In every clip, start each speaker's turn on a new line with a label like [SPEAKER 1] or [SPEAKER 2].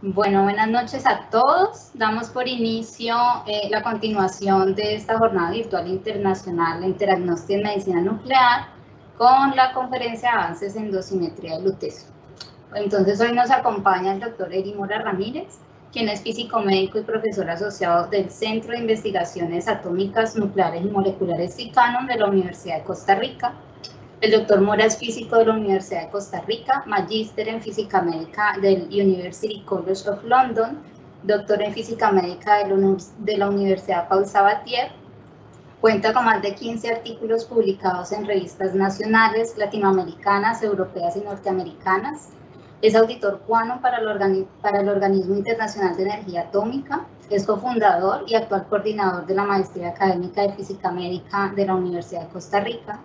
[SPEAKER 1] Bueno, buenas noches a todos. Damos por inicio la continuación de esta jornada virtual internacional de Interagnostia en Medicina Nuclear con la conferencia Avances en Dosimetría de Lutecio. Entonces hoy nos acompaña el doctor Eri Mora Ramírez, quien es físico médico y profesor asociado del Centro de Investigaciones Atómicas, Nucleares y Moleculares CICANOM de la Universidad de Costa Rica. El doctor Mora es físico de la Universidad de Costa Rica, magíster en física médica del University College of London, doctor en física médica de la Universidad Paul Sabatier. Cuenta con más de 15 artículos publicados en revistas nacionales, latinoamericanas, europeas y norteamericanas. Es auditor Quanon para el Organismo Internacional de Energía Atómica. Es cofundador y actual coordinador de la Maestría Académica de Física Médica de la Universidad de Costa Rica.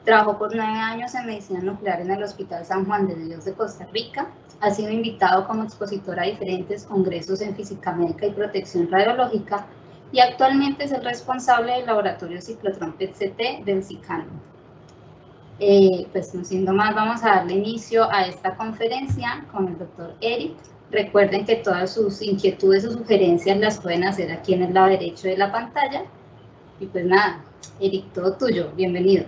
[SPEAKER 1] Trabajó por 9 años en medicina nuclear en el Hospital San Juan de Dios de Costa Rica. Ha sido invitado como expositor a diferentes congresos en física médica y protección radiológica y actualmente es el responsable del laboratorio ciclotrón PET-CT del CICANOM. Pues no siendo más, vamos a darle inicio a esta conferencia con el doctor Eric. Recuerden que todas sus inquietudes o sugerencias las pueden hacer aquí en el lado derecho de la pantalla. Y pues nada, Eric, todo tuyo, bienvenido.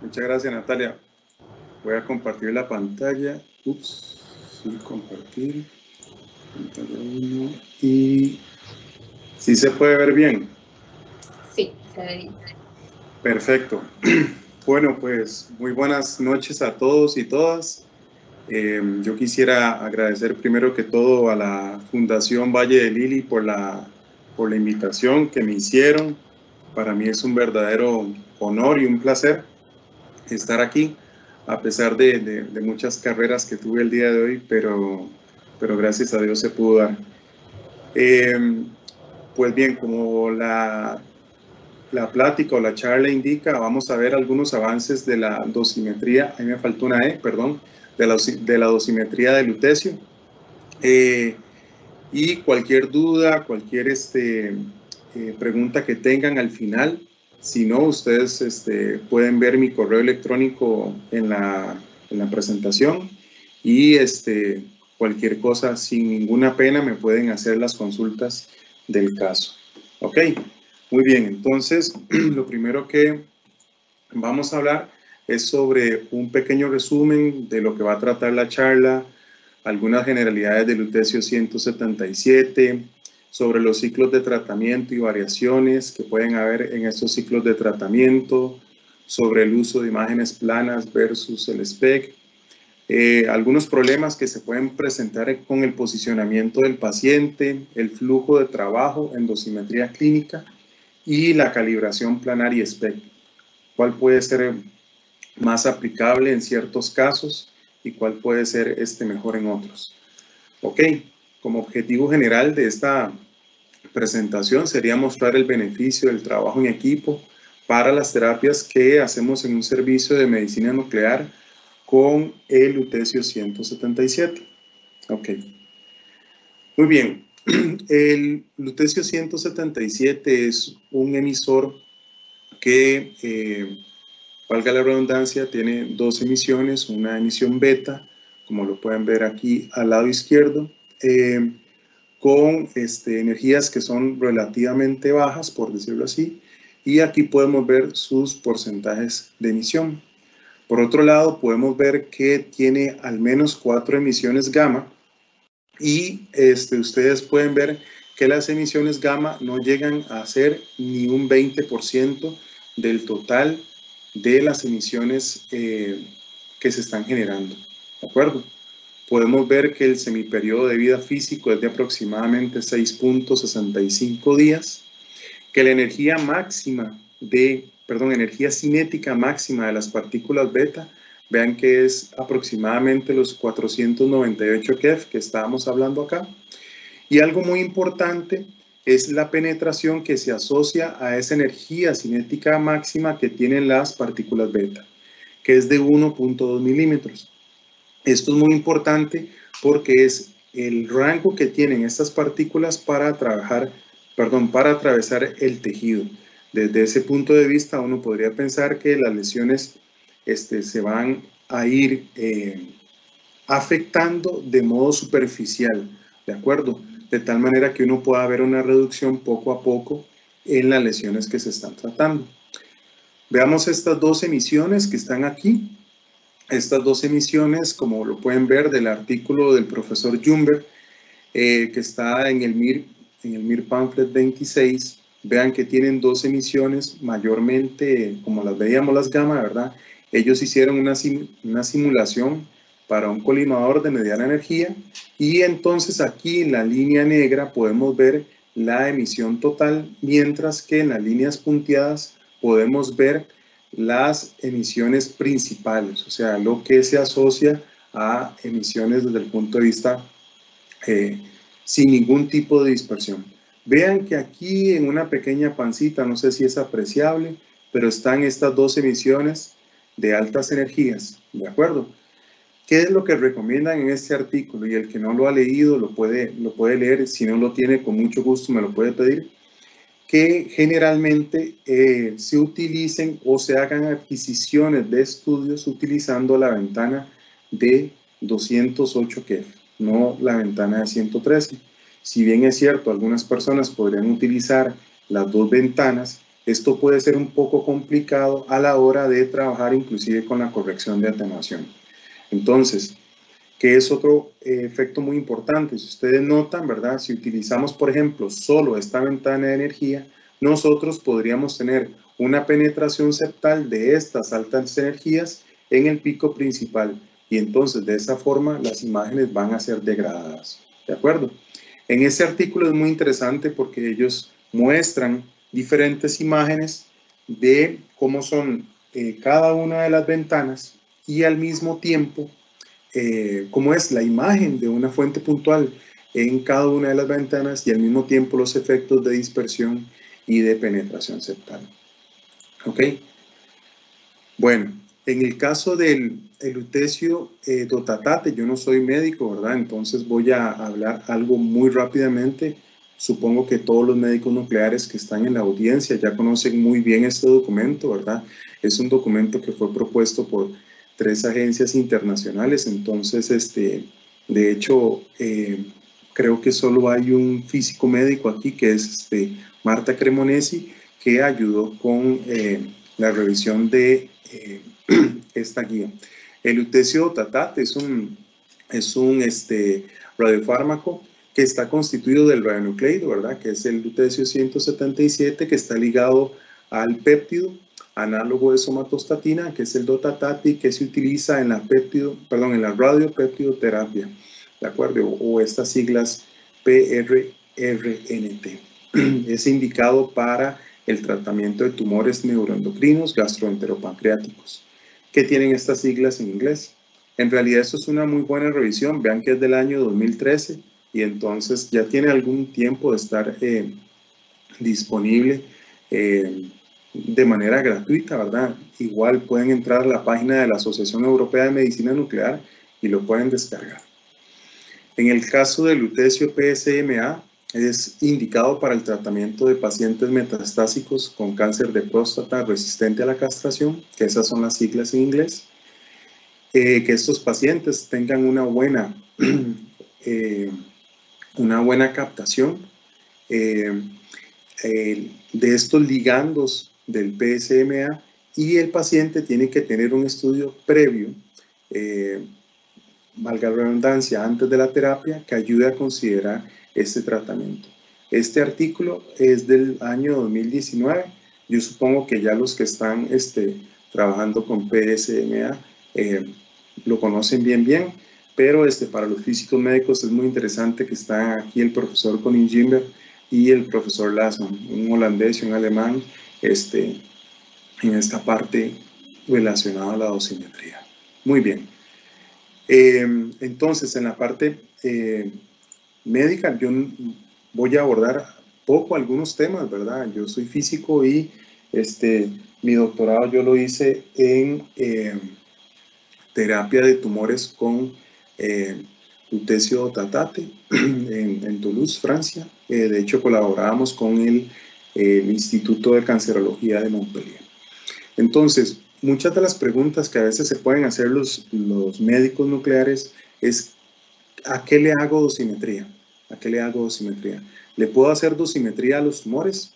[SPEAKER 2] Muchas gracias, Natalia. Voy a compartir la pantalla. Sí, compartir. Pantalla 1. Y ¿sí se puede ver bien?
[SPEAKER 1] Sí, se ve bien.
[SPEAKER 2] Perfecto. Bueno, pues muy buenas noches a todos y todas. Yo quisiera agradecer primero que todo a la Fundación Valle de Lili por la invitación que me hicieron. Para mí es un verdadero honor y un placer estar aquí, a pesar de muchas carreras que tuve el día de hoy, pero gracias a Dios se pudo dar. Pues bien, como la plática o la charla indica, vamos a ver algunos avances de la dosimetría, ahí me faltó una E, perdón, de la dosimetría de lutecio. Y cualquier duda, cualquier pregunta que tengan al final, si no, ustedes pueden ver mi correo electrónico en la presentación y cualquier cosa sin ninguna pena me pueden hacer las consultas del caso. Ok, muy bien, entonces lo primero que vamos a hablar es sobre un pequeño resumen de lo que va a tratar la charla, algunas generalidades del lutecio 177, sobre los ciclos de tratamiento y variaciones que pueden haber en estos ciclos de tratamiento, sobre el uso de imágenes planas versus el SPECT, algunos problemas que se pueden presentar con el posicionamiento del paciente, el flujo de trabajo en dosimetría clínica y la calibración planar y SPECT. ¿Cuál puede ser más aplicable en ciertos casos y cuál puede ser mejor en otros? Ok, como objetivo general de esta presentación sería mostrar el beneficio del trabajo en equipo para las terapias que hacemos en un servicio de medicina nuclear con el lutecio 177. Ok, muy bien. El lutecio 177 es un emisor que, valga la redundancia, tiene dos emisiones, una emisión beta, como lo pueden ver aquí al lado izquierdo, con energías que son relativamente bajas, por decirlo así, y aquí podemos ver sus porcentajes de emisión. Por otro lado, podemos ver que tiene al menos 4 emisiones gamma, y ustedes pueden ver que las emisiones gamma no llegan a ser ni un 20% del total de las emisiones que se están generando, ¿de acuerdo? Podemos ver que el semiperiodo de vida físico es de aproximadamente 6.65 días, que la energía energía cinética máxima de las partículas beta, vean que es aproximadamente los 498 keV que estábamos hablando acá. Y algo muy importante es la penetración que se asocia a esa energía cinética máxima que tienen las partículas beta, que es de 1.2 milímetros. Esto es muy importante porque es el rango que tienen estas partículas para atravesar el tejido. Desde ese punto de vista, uno podría pensar que las lesiones se van a ir afectando de modo superficial, ¿de acuerdo? De tal manera que uno pueda ver una reducción poco a poco en las lesiones que se están tratando. Veamos estas dos emisiones que están aquí. Estas dos emisiones, como lo pueden ver del artículo del profesor Jumberg, que está en el MIR Pamphlet 26, vean que tienen dos emisiones mayormente, como las veíamos las gamma, ¿verdad? Ellos hicieron una simulación para un colimador de mediana energía y entonces aquí en la línea negra podemos ver la emisión total, mientras que en las líneas punteadas podemos ver las emisiones principales, o sea, lo que se asocia a emisiones desde el punto de vista sin ningún tipo de dispersión. Vean que aquí en una pequeña pancita, no sé si es apreciable, pero están estas dos emisiones de altas energías, ¿de acuerdo? ¿Qué es lo que recomiendan en este artículo? Y el que no lo ha leído lo puede leer, si no lo tiene con mucho gusto me lo puede pedir, que generalmente se utilicen o se hagan adquisiciones de estudios utilizando la ventana de 208 KeF, no la ventana de 113. Si bien es cierto, algunas personas podrían utilizar las dos ventanas, esto puede ser un poco complicado a la hora de trabajar inclusive con la corrección de atenuación. Entonces, que es otro efecto muy importante. Si ustedes notan, ¿verdad? Si utilizamos, por ejemplo, solo esta ventana de energía, nosotros podríamos tener una penetración septal de estas altas energías en el pico principal y entonces de esa forma las imágenes van a ser degradadas, ¿de acuerdo? En este artículo es muy interesante porque ellos muestran diferentes imágenes de cómo son cada una de las ventanas y al mismo tiempo cómo es la imagen de una fuente puntual en cada una de las ventanas y al mismo tiempo los efectos de dispersión y de penetración septal. ¿Ok? Bueno, en el caso del lutecio dotatate, yo no soy médico, ¿verdad? Entonces voy a hablar algo muy rápidamente. Supongo que todos los médicos nucleares que están en la audiencia ya conocen muy bien este documento, ¿verdad? Es un documento que fue propuesto por 3 agencias internacionales, entonces, de hecho, creo que solo hay un físico médico aquí, que es Marta Cremonesi, que ayudó con la revisión de esta guía. El lutecio dotatate es un radiofármaco que está constituido del radionucleido, ¿verdad? Que es el lutecio 177, que está ligado al péptido análogo de somatostatina, que es el dotatate, que se utiliza en la radiopeptidoterapia, ¿de acuerdo? O estas siglas PRRNT. Es indicado para el tratamiento de tumores neuroendocrinos gastroenteropancreáticos. ¿Qué tienen estas siglas en inglés? En realidad esto es una muy buena revisión, vean que es del año 2013 y entonces ya tiene algún tiempo de estar disponible de manera gratuita, ¿verdad? Igual pueden entrar a la página de la Asociación Europea de Medicina Nuclear y lo pueden descargar. En el caso del lutecio PSMA, es indicado para el tratamiento de pacientes metastásicos con cáncer de próstata resistente a la castración, que esas son las siglas en inglés. Que estos pacientes tengan una buena captación de estos ligandos del PSMA y el paciente tiene que tener un estudio previo, valga la redundancia, antes de la terapia que ayude a considerar este tratamiento. Este artículo es del año 2019. Yo supongo que ya los que están trabajando con PSMA lo conocen bien, pero para los físicos médicos es muy interesante que está aquí el profesor Colin Jimber y el profesor Lassman, un holandés y un alemán, en esta parte relacionada a la dosimetría. Muy bien. Entonces, en la parte médica, yo voy a abordar poco algunos temas, ¿verdad? Yo soy físico y mi doctorado yo lo hice en terapia de tumores con lutecio dotatate en Toulouse, Francia. De hecho, colaborábamos con el Instituto de Cancerología de Montpellier. Entonces, muchas de las preguntas que a veces se pueden hacer los médicos nucleares es ¿a qué le hago dosimetría? ¿A qué le hago dosimetría? ¿Le puedo hacer dosimetría a los tumores?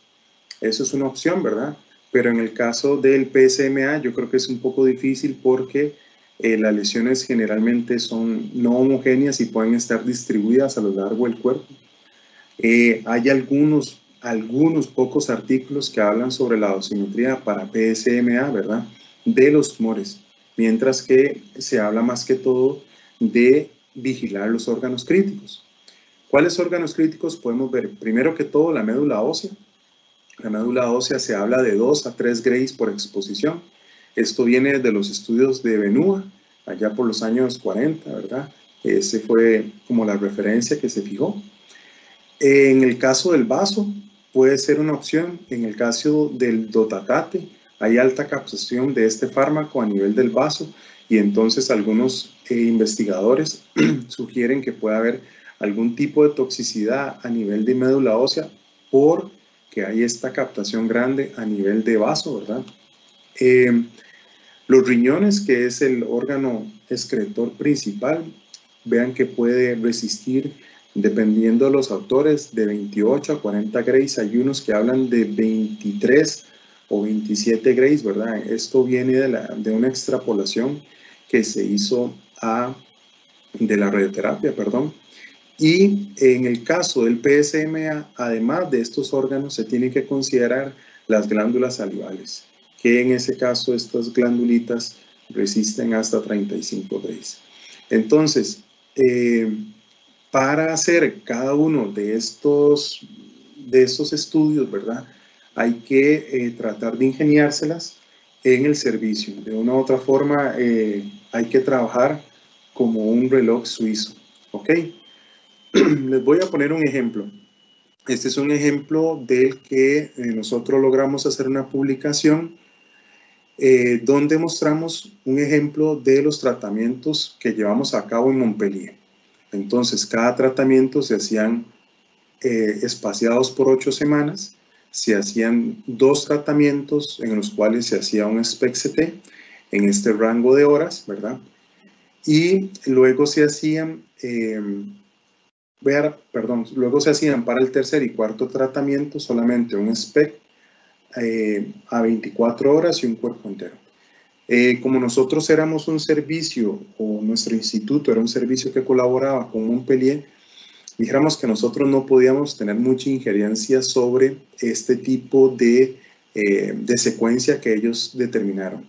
[SPEAKER 2] Eso es una opción, ¿verdad? Pero en el caso del PSMA yo creo que es un poco difícil porque las lesiones generalmente son no homogéneas y pueden estar distribuidas a lo largo del cuerpo. Hay algunos pocos artículos que hablan sobre la dosimetría para PSMA, ¿verdad? De los tumores, mientras que se habla más que todo de vigilar los órganos críticos. ¿Cuáles órganos críticos podemos ver? Primero que todo, la médula ósea. La médula ósea se habla de 2 a 3 grays por exposición. Esto viene de los estudios de Benua, allá por los años 40, ¿verdad? Ese fue como la referencia que se fijó. En el caso del vaso, puede ser una opción. En el caso del dotatate, hay alta captación de este fármaco a nivel del vaso y entonces algunos investigadores sugieren que puede haber algún tipo de toxicidad a nivel de médula ósea porque hay esta captación grande a nivel de vaso, ¿verdad? Los riñones, que es el órgano excretor principal, vean que puede resistir, dependiendo de los autores, de 28 a 40 grays. Hay unos que hablan de 23 o 27 grays, ¿verdad? Esto viene de una extrapolación que se hizo de la radioterapia, perdón. Y en el caso del PSMA, además de estos órganos, se tiene que considerar las glándulas salivales, que en ese caso estas glandulitas resisten hasta 35 grays. Entonces, para hacer cada uno de estos estudios, ¿verdad? Hay que tratar de ingeniárselas en el servicio. De una u otra forma, hay que trabajar como un reloj suizo, ¿ok? Les voy a poner un ejemplo. Este es un ejemplo del que nosotros logramos hacer una publicación donde mostramos un ejemplo de los tratamientos que llevamos a cabo en Montpellier. Entonces, cada tratamiento se hacían espaciados por 8 semanas, se hacían 2 tratamientos en los cuales se hacía un SPECT-CT en este rango de horas, ¿verdad? Y luego se hacían, luego se hacían para el tercer y cuarto tratamiento solamente un SPECT a 24 horas y un cuerpo entero. Como nosotros éramos un servicio, o nuestro instituto era un servicio que colaboraba con Montpellier, dijéramos que nosotros no podíamos tener mucha injerencia sobre este tipo de secuencia que ellos determinaron.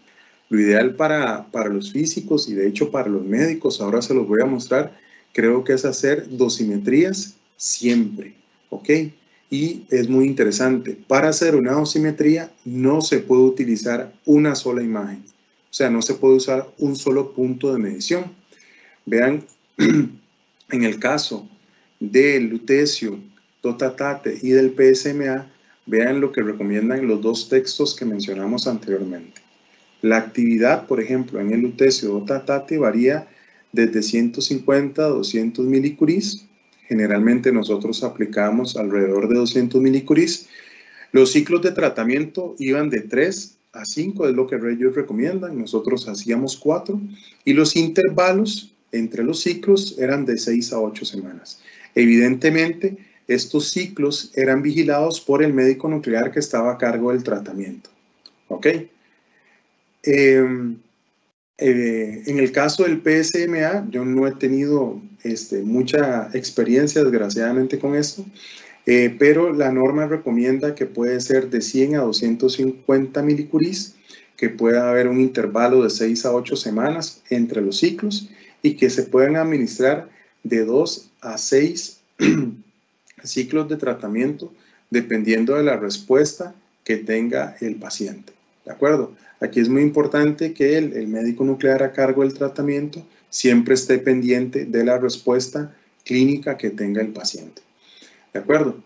[SPEAKER 2] Lo ideal para los físicos y de hecho para los médicos, ahora se los voy a mostrar, creo que es hacer dosimetrías siempre, ¿ok? Y es muy interesante. Para hacer una dosimetría no se puede utilizar una sola imagen. O sea, no se puede usar un solo punto de medición. Vean, en el caso del lutecio, dotatate y del PSMA, vean lo que recomiendan los 2 textos que mencionamos anteriormente. La actividad, por ejemplo, en el lutecio dotatate varía desde 150 a 200 milicuries. Generalmente nosotros aplicamos alrededor de 200 milicuries. Los ciclos de tratamiento iban de 3 a 5, es lo que ellos recomiendan. Nosotros hacíamos 4. Y los intervalos entre los ciclos eran de 6 a 8 semanas. Evidentemente, estos ciclos eran vigilados por el médico nuclear que estaba a cargo del tratamiento. ¿Ok? En el caso del PSMA, yo no he tenido mucha experiencia, desgraciadamente, con esto, pero la norma recomienda que puede ser de 100 a 250 milicuries, que pueda haber un intervalo de 6 a 8 semanas entre los ciclos y que se puedan administrar de 2 a 6 ciclos de tratamiento, dependiendo de la respuesta que tenga el paciente. ¿De acuerdo? Aquí es muy importante que el médico nuclear a cargo del tratamiento siempre esté pendiente de la respuesta clínica que tenga el paciente. ¿De acuerdo?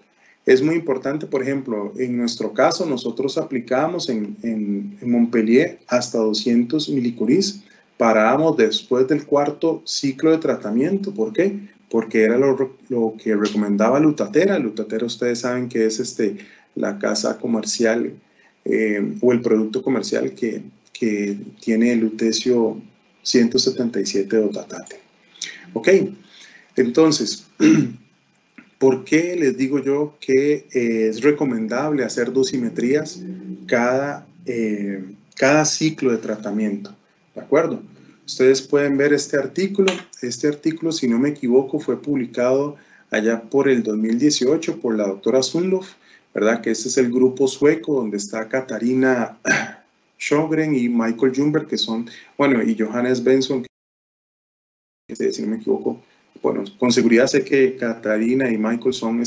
[SPEAKER 2] Es muy importante, por ejemplo, en nuestro caso, nosotros aplicábamos en Montpellier hasta 200 milicuries, parábamos después del 4º ciclo de tratamiento. ¿Por qué? Porque era lo que recomendaba Lutatera. Lutatera, ustedes saben que es la casa comercial o el producto comercial que tiene el lutecio 177 dotatate. Ok, entonces, ¿Por qué les digo yo que es recomendable hacer dosimetrías cada ciclo de tratamiento? ¿De acuerdo? Ustedes pueden ver este artículo. Este artículo, si no me equivoco, fue publicado allá por el 2018 por la doctora Sundlof, ¿verdad? Que este es el grupo sueco donde está Katarina Sjögren y Michael Ljungberg, que son, bueno, y Johannes Benson, que si no me equivoco, bueno, con seguridad sé que Katarina y Michael son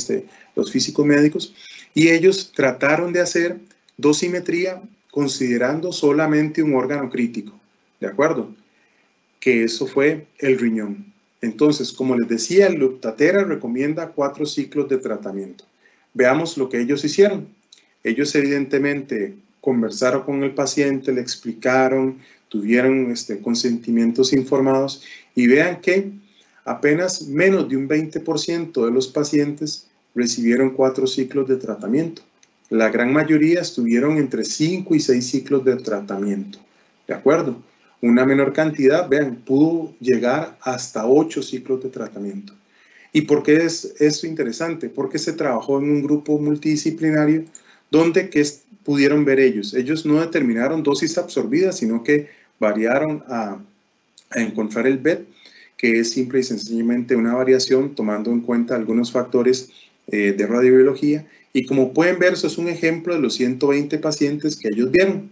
[SPEAKER 2] los físicos médicos, y ellos trataron de hacer dosimetría considerando solamente un órgano crítico, ¿de acuerdo? Que eso fue el riñón. Entonces, como les decía, el Luptatera recomienda 4 ciclos de tratamiento. Veamos lo que ellos hicieron. Ellos evidentemente conversaron con el paciente, le explicaron, tuvieron consentimientos informados, y vean que apenas menos de un 20% de los pacientes recibieron 4 ciclos de tratamiento. La gran mayoría estuvieron entre 5 y 6 ciclos de tratamiento. ¿De acuerdo? Una menor cantidad, vean, pudo llegar hasta 8 ciclos de tratamiento. ¿Y por qué es esto interesante? Porque se trabajó en un grupo multidisciplinario donde pudieron ver ellos. Ellos no determinaron dosis absorbidas, sino que variaron a encontrar el BET, que es simple y sencillamente una variación tomando en cuenta algunos factores de radiobiología. Y como pueden ver, eso es un ejemplo de los 120 pacientes que ellos vieron.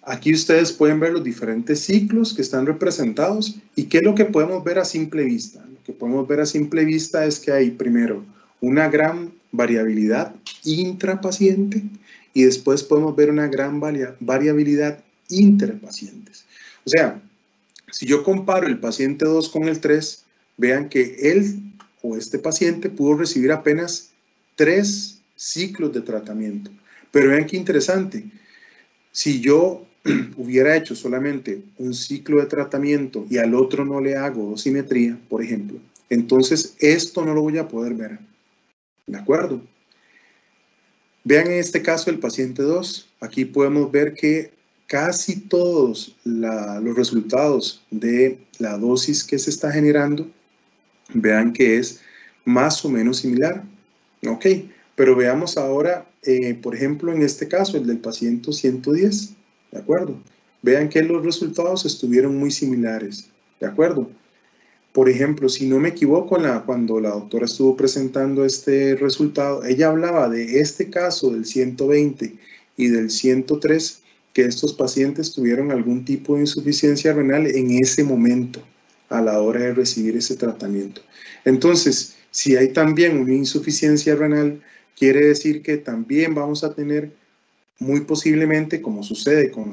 [SPEAKER 2] Aquí ustedes pueden ver los diferentes ciclos que están representados. ¿Y qué es lo que podemos ver a simple vista? Lo que podemos ver a simple vista es que hay primero una gran variabilidad intrapaciente y después podemos ver una gran variabilidad interpacientes. O sea, si yo comparo el paciente 2 con el 3, vean que él o este paciente pudo recibir apenas 3 ciclos de tratamiento. Pero vean qué interesante. Si yo hubiera hecho solamente un ciclo de tratamiento y al otro no le hago dosimetría, por ejemplo, entonces esto no lo voy a poder ver. ¿De acuerdo? Vean en este caso el paciente 2. Aquí podemos ver que casi todos los resultados de la dosis que se está generando, vean que es más o menos similar. Ok, pero veamos ahora, por ejemplo, en este caso, el del paciente 110, ¿de acuerdo? Vean que los resultados estuvieron muy similares, ¿de acuerdo? Por ejemplo, si no me equivoco, cuando la doctora estuvo presentando este resultado, ella hablaba de este caso del 120 y del 103, que estos pacientes tuvieron algún tipo de insuficiencia renal en ese momento, a la hora de recibir ese tratamiento. Entonces, si hay también una insuficiencia renal, quiere decir que también vamos a tener muy posiblemente, como sucede con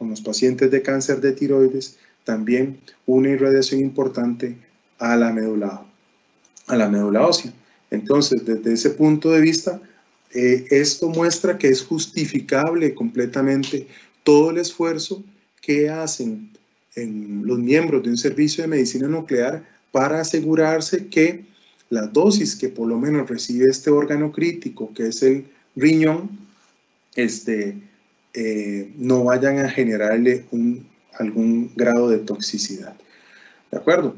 [SPEAKER 2] los pacientes de cáncer de tiroides, también una irradiación importante a la médula ósea. Entonces, desde ese punto de vista, esto muestra que es justificable completamente todo el esfuerzo que hacen los miembros de un servicio de medicina nuclear para asegurarse que la dosis que por lo menos recibe este órgano crítico, que es el riñón, no vayan a generarle algún grado de toxicidad. ¿De acuerdo?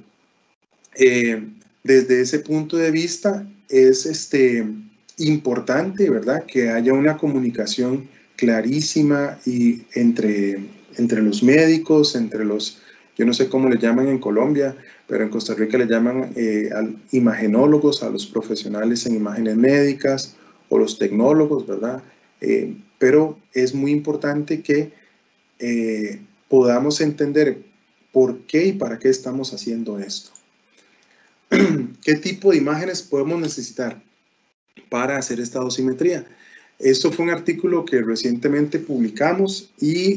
[SPEAKER 2] Desde ese punto de vista es importante, ¿verdad?, que haya una comunicación clarísima y entre los médicos, yo no sé cómo le llaman en Colombia, pero en Costa Rica le llaman imagenólogos, a los profesionales en imágenes médicas o los tecnólogos, ¿verdad? Pero es muy importante que podamos entender por qué y para qué estamos haciendo esto. ¿Qué tipo de imágenes podemos necesitar para hacer esta dosimetría? Esto fue un artículo que recientemente publicamos y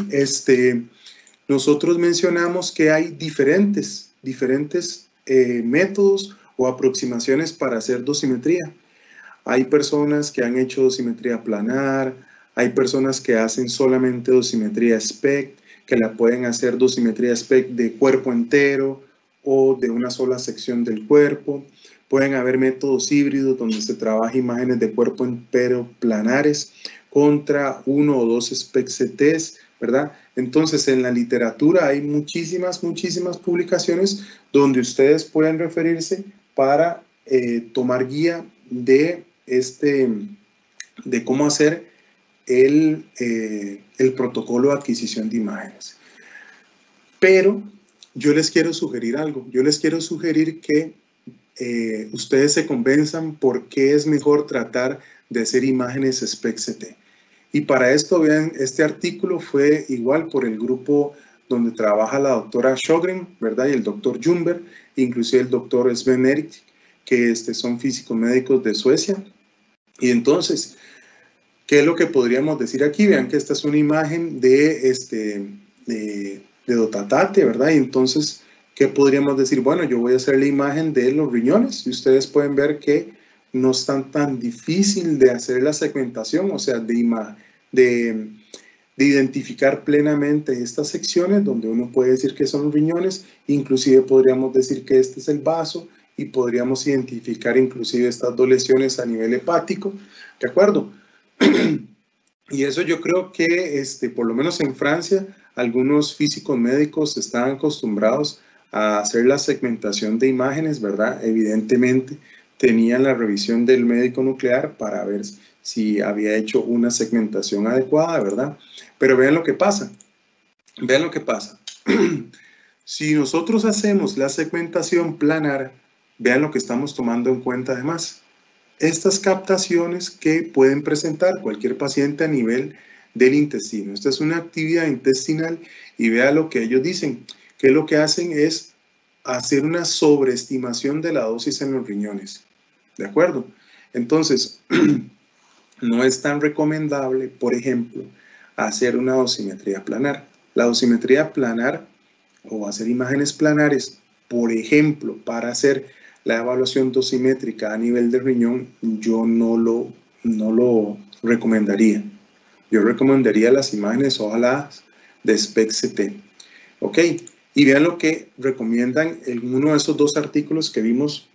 [SPEAKER 2] nosotros mencionamos que hay diferentes métodos o aproximaciones para hacer dosimetría. Hay personas que han hecho dosimetría planar, hay personas que hacen solamente dosimetría SPECT, que la pueden hacer dosimetría SPECT de cuerpo entero o de una sola sección del cuerpo. Pueden haber métodos híbridos donde se trabaja imágenes de cuerpo entero planares contra 1 o 2 SPECT-CTs, ¿verdad? Entonces, en la literatura hay muchísimas publicaciones donde ustedes pueden referirse para tomar guía de cómo hacer el protocolo de adquisición de imágenes. Pero yo les quiero sugerir algo. Yo les quiero sugerir que ustedes se convenzan por qué es mejor tratar de hacer imágenes SPECT-CT. Y para esto, vean, este artículo fue igual por el grupo donde trabaja la doctora Sjögren, ¿verdad? Y el doctor Jumber, inclusive el doctor Sven Erik, que son físicos médicos de Suecia. Y entonces, ¿qué es lo que podríamos decir aquí? Vean que esta es una imagen de Dotatate, ¿verdad? Y entonces, ¿qué podríamos decir? Bueno, yo voy a hacer la imagen de los riñones y ustedes pueden ver que no es tan difícil de hacer la segmentación, o sea, de identificar plenamente estas secciones donde uno puede decir que son riñones, inclusive podríamos decir que este es el vaso y podríamos identificar inclusive estas dos lesiones a nivel hepático, ¿de acuerdo? Y eso yo creo que por lo menos en Francia algunos físicos médicos están acostumbrados a hacer la segmentación de imágenes, ¿verdad? Evidentemente tenían la revisión del médico nuclear para ver si había hecho una segmentación adecuada, ¿verdad? Pero vean lo que pasa. Vean lo que pasa. Si nosotros hacemos la segmentación planar, vean lo que estamos tomando en cuenta además. Estas captaciones que pueden presentar cualquier paciente a nivel del intestino. Esta es una actividad intestinal y vean lo que ellos dicen, que lo que hacen es hacer una sobreestimación de la dosis en los riñones. ¿De acuerdo? Entonces, no es tan recomendable, por ejemplo, hacer una dosimetría planar. La dosimetría planar o hacer imágenes planares, por ejemplo, para hacer la evaluación dosimétrica a nivel de riñón, yo no lo recomendaría. Yo recomendaría las imágenes ovaladas de SPECT-CT. ¿Ok? Y vean lo que recomiendan en uno de esos dos artículos que vimos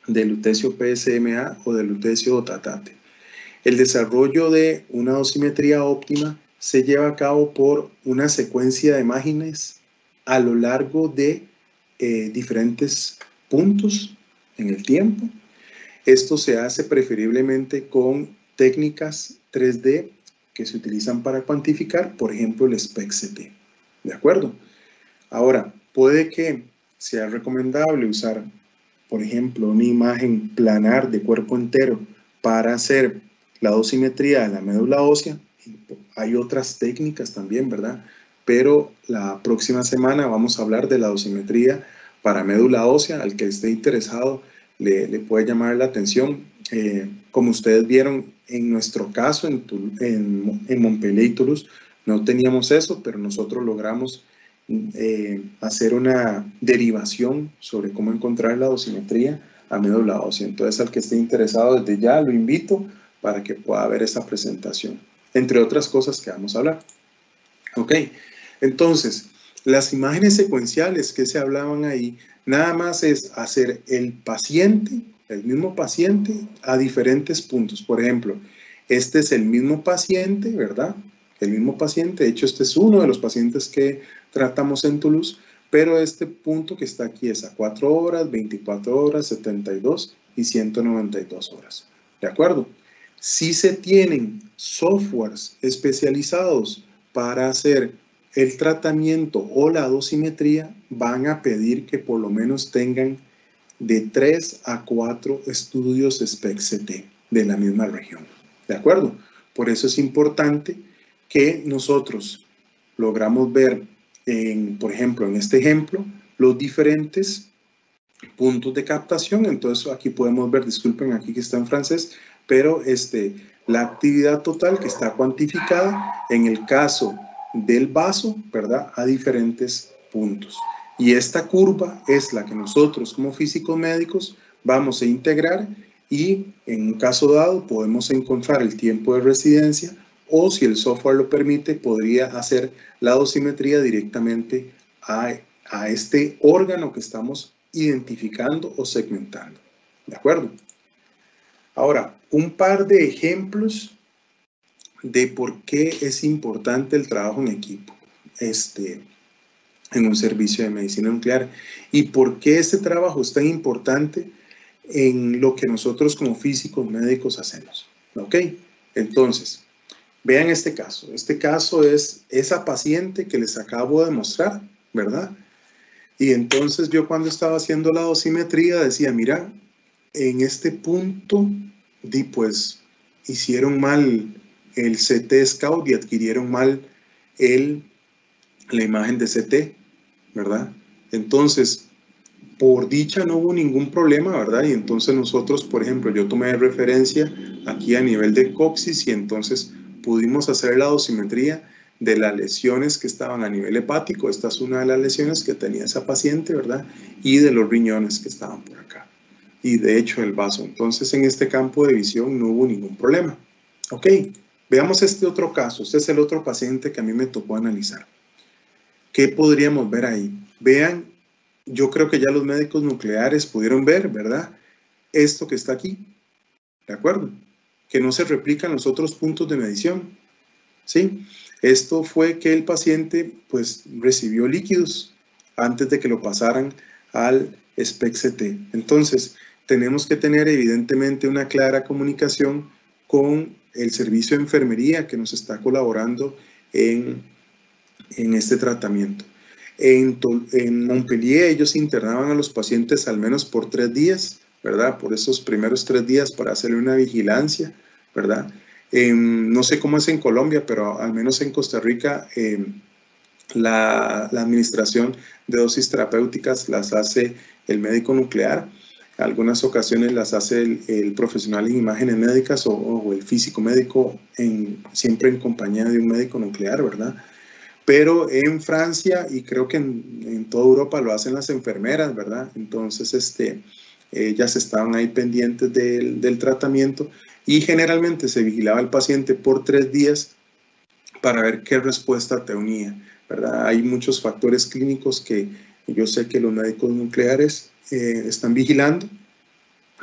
[SPEAKER 2] de lutecio PSMA o de lutecio Dotatate. El desarrollo de una dosimetría óptima se lleva a cabo por una secuencia de imágenes a lo largo de diferentes puntos en el tiempo. Esto se hace preferiblemente con técnicas 3D que se utilizan para cuantificar, por ejemplo, el SPECT-CT. ¿De acuerdo? Ahora, puede que sea recomendable usar, por ejemplo, una imagen planar de cuerpo entero para hacer la dosimetría de la médula ósea. Hay otras técnicas también, ¿verdad? Pero la próxima semana vamos a hablar de la dosimetría para médula ósea. Al que esté interesado le puede llamar la atención. Como ustedes vieron, en nuestro caso, en Montpellier y Toulouse, no teníamos eso, pero nosotros logramos hacer una derivación sobre cómo encontrar la dosimetría a médula ósea. Entonces, al que esté interesado, desde ya lo invito para que pueda ver esta presentación, entre otras cosas que vamos a hablar. Ok, entonces, las imágenes secuenciales que se hablaban ahí, nada más es hacer el mismo paciente a diferentes puntos. Por ejemplo, este es el mismo paciente, ¿verdad? El mismo paciente, de hecho este es uno de los pacientes que tratamos en Toulouse, pero este punto que está aquí es a 4 horas, 24 horas, 72 y 192 horas. ¿De acuerdo? Si se tienen softwares especializados para hacer el tratamiento o la dosimetría, van a pedir que por lo menos tengan de 3 a 4 estudios SPECT-CT de la misma región. ¿De acuerdo? Por eso es importante que nosotros logramos ver, por ejemplo, en este ejemplo, los diferentes puntos de captación. Entonces aquí podemos ver, disculpen aquí que está en francés, pero la actividad total que está cuantificada en el caso del vaso, ¿verdad? A diferentes puntos. Y esta curva es la que nosotros como físicos médicos vamos a integrar y en un caso dado podemos encontrar el tiempo de residencia o si el software lo permite podría hacer la dosimetría directamente a este órgano que estamos identificando o segmentando. ¿De acuerdo? Ahora, un par de ejemplos de por qué es importante el trabajo en equipo en un servicio de medicina nuclear y por qué este trabajo es tan importante en lo que nosotros como físicos médicos hacemos. ¿Ok? Entonces, vean este caso. Este caso es esa paciente que les acabo de mostrar, ¿verdad? Y entonces yo cuando estaba haciendo la dosimetría decía, mira, en este punto, pues hicieron mal el CT Scout y adquirieron mal la imagen de CT, ¿verdad? Entonces, por dicha no hubo ningún problema, ¿verdad? Y entonces nosotros, por ejemplo, yo tomé referencia aquí a nivel de coxis y entonces pudimos hacer la dosimetría de las lesiones que estaban a nivel hepático. Esta es una de las lesiones que tenía esa paciente, ¿verdad? Y de los riñones que estaban por acá. Y de hecho el vaso. Entonces en este campo de visión no hubo ningún problema. Ok, veamos este otro caso. Este es el otro paciente que a mí me tocó analizar. ¿Qué podríamos ver ahí? Vean, yo creo que ya los médicos nucleares pudieron ver, ¿verdad? Esto que está aquí, ¿de acuerdo? Que no se replican los otros puntos de medición, ¿sí? Esto fue que el paciente, pues, recibió líquidos antes de que lo pasaran al SPECT-CT. Entonces, tenemos que tener evidentemente una clara comunicación con el servicio de enfermería que nos está colaborando en este tratamiento. En Montpellier ellos internaban a los pacientes al menos por 3 días, ¿verdad? Por esos primeros 3 días para hacerle una vigilancia, ¿verdad? No sé cómo es en Colombia, pero al menos en Costa Rica la administración de dosis terapéuticas las hace el médico nuclear. Algunas ocasiones las hace el profesional en imágenes médicas o el físico médico, siempre en compañía de un médico nuclear, ¿verdad? Pero en Francia y creo que en toda Europa lo hacen las enfermeras, ¿verdad? Entonces, ellas estaban ahí pendientes del tratamiento y generalmente se vigilaba al paciente por 3 días para ver qué respuesta tenía, ¿verdad? Hay muchos factores clínicos que yo sé que los médicos nucleares están vigilando,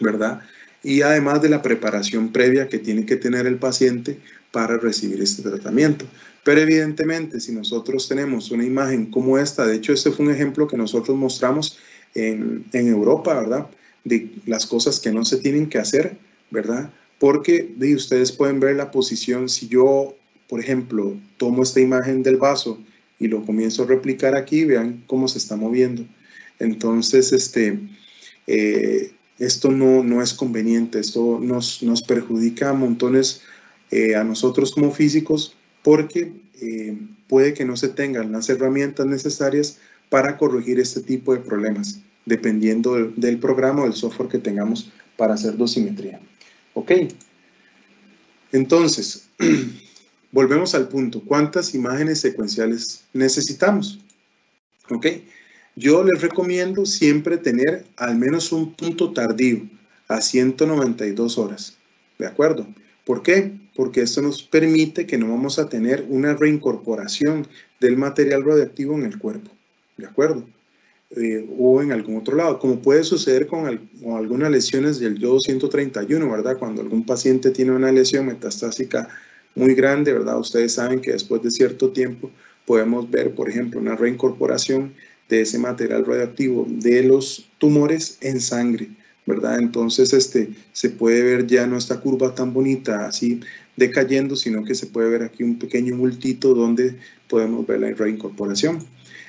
[SPEAKER 2] ¿verdad? Y además de la preparación previa que tiene que tener el paciente para recibir este tratamiento. Pero evidentemente, si nosotros tenemos una imagen como esta, de hecho este fue un ejemplo que nosotros mostramos en Europa, ¿verdad? De las cosas que no se tienen que hacer, ¿verdad? Porque ustedes pueden ver la posición, si yo, por ejemplo, tomo esta imagen del vaso y lo comienzo a replicar aquí, vean cómo se está moviendo. Entonces, esto no es conveniente, esto nos perjudica a montones a nosotros como físicos porque puede que no se tengan las herramientas necesarias para corregir este tipo de problemas, dependiendo del programa o del software que tengamos para hacer dosimetría. Ok, entonces, volvemos al punto, ¿cuántas imágenes secuenciales necesitamos? Ok, yo les recomiendo siempre tener al menos un punto tardío a 192 horas, ¿de acuerdo? ¿Por qué? Porque esto nos permite que no vamos a tener una reincorporación del material radioactivo en el cuerpo, ¿de acuerdo? O en algún otro lado, como puede suceder con algunas lesiones del yodo 131, ¿verdad? Cuando algún paciente tiene una lesión metastásica muy grande, ¿verdad? Ustedes saben que después de cierto tiempo podemos ver, por ejemplo, una reincorporación de ese material radioactivo de los tumores en sangre, ¿verdad? Entonces, se puede ver ya no esta curva tan bonita así decayendo, sino que se puede ver aquí un pequeño bultito donde podemos ver la reincorporación.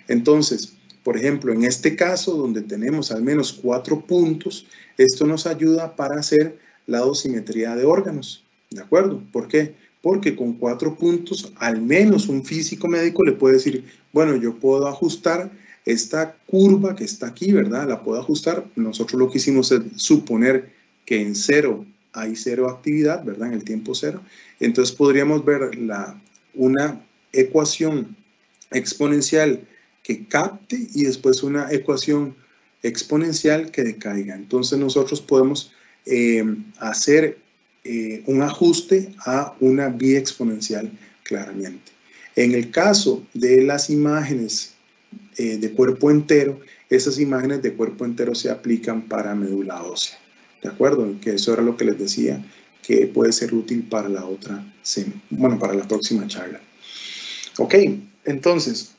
[SPEAKER 2] Entonces, por ejemplo, en este caso donde tenemos al menos 4 puntos, esto nos ayuda para hacer la dosimetría de órganos, ¿de acuerdo? ¿Por qué? Porque con 4 puntos, al menos un físico médico le puede decir, bueno, yo puedo ajustar esta curva que está aquí, ¿verdad? La puedo ajustar. Nosotros lo que hicimos es suponer que en 0 hay 0 actividad, ¿verdad? En el tiempo 0. Entonces podríamos ver una ecuación exponencial que capte y después una ecuación exponencial que decaiga. Entonces nosotros podemos hacer un ajuste a una vía exponencial claramente. En el caso de las imágenes de cuerpo entero, esas imágenes de cuerpo entero se aplican para médula ósea, ¿de acuerdo? Que eso era lo que les decía, que puede ser útil para la otra, para la próxima charla. Ok, entonces,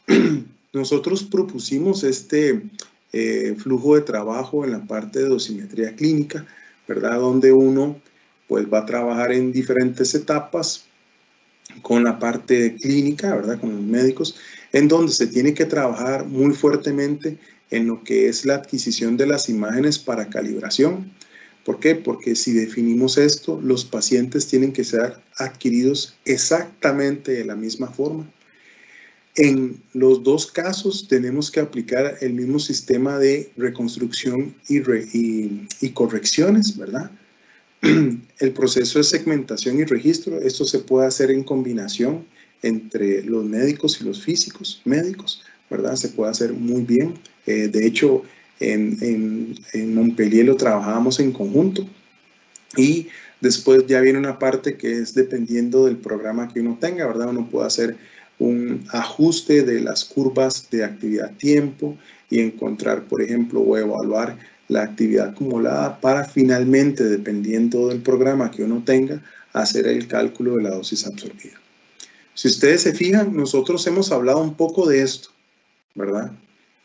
[SPEAKER 2] nosotros propusimos este flujo de trabajo en la parte de dosimetría clínica, ¿verdad? Donde uno pues va a trabajar en diferentes etapas con la parte clínica, ¿verdad? Con los médicos, en donde se tiene que trabajar muy fuertemente en lo que es la adquisición de las imágenes para calibración. ¿Por qué? Porque si definimos esto, los pacientes tienen que ser adquiridos exactamente de la misma forma. En los dos casos tenemos que aplicar el mismo sistema de reconstrucción y correcciones, ¿verdad? El proceso de segmentación y registro, esto se puede hacer en combinación entre los médicos y los físicos médicos, ¿verdad? Se puede hacer muy bien. De hecho, en Montpellier lo trabajábamos en conjunto. Y después ya viene una parte que es dependiendo del programa que uno tenga, ¿verdad? Uno puede hacer un ajuste de las curvas de actividad-tiempo y encontrar, por ejemplo, o evaluar la actividad acumulada para finalmente, dependiendo del programa que uno tenga, hacer el cálculo de la dosis absorbida. Si ustedes se fijan, nosotros hemos hablado un poco de esto, ¿verdad?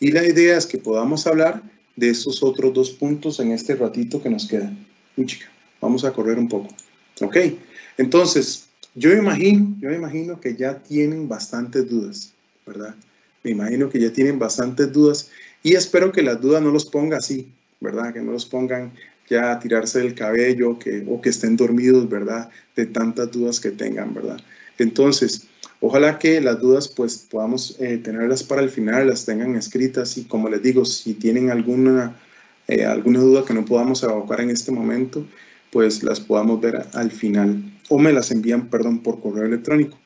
[SPEAKER 2] Y la idea es que podamos hablar de estos otros dos puntos en este ratito que nos queda. Uy, chica, vamos a correr un poco. Ok, entonces, yo imagino que ya tienen bastantes dudas, ¿verdad? Me imagino que ya tienen bastantes dudas y espero que las dudas no los ponga así, ¿verdad? Que no los pongan ya a tirarse del cabello o que estén dormidos, ¿verdad? De tantas dudas que tengan, ¿verdad? Entonces, ojalá que las dudas pues podamos tenerlas para el final, las tengan escritas y como les digo, si tienen alguna duda que no podamos evacuar en este momento, pues las podamos ver al final o me las envían, perdón, por correo electrónico.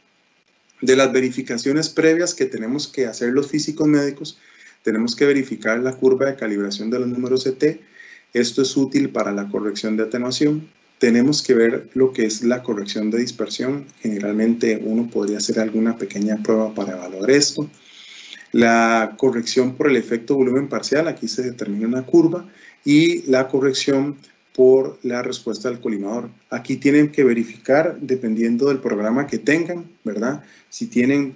[SPEAKER 2] De las verificaciones previas que tenemos que hacer los físicos médicos, tenemos que verificar la curva de calibración de los números CT. Esto es útil para la corrección de atenuación. Tenemos que ver lo que es la corrección de dispersión. Generalmente uno podría hacer alguna pequeña prueba para evaluar esto. La corrección por el efecto volumen parcial, aquí se determina una curva, y la corrección por la respuesta del colimador. Aquí tienen que verificar, dependiendo del programa que tengan, ¿verdad? Si tienen,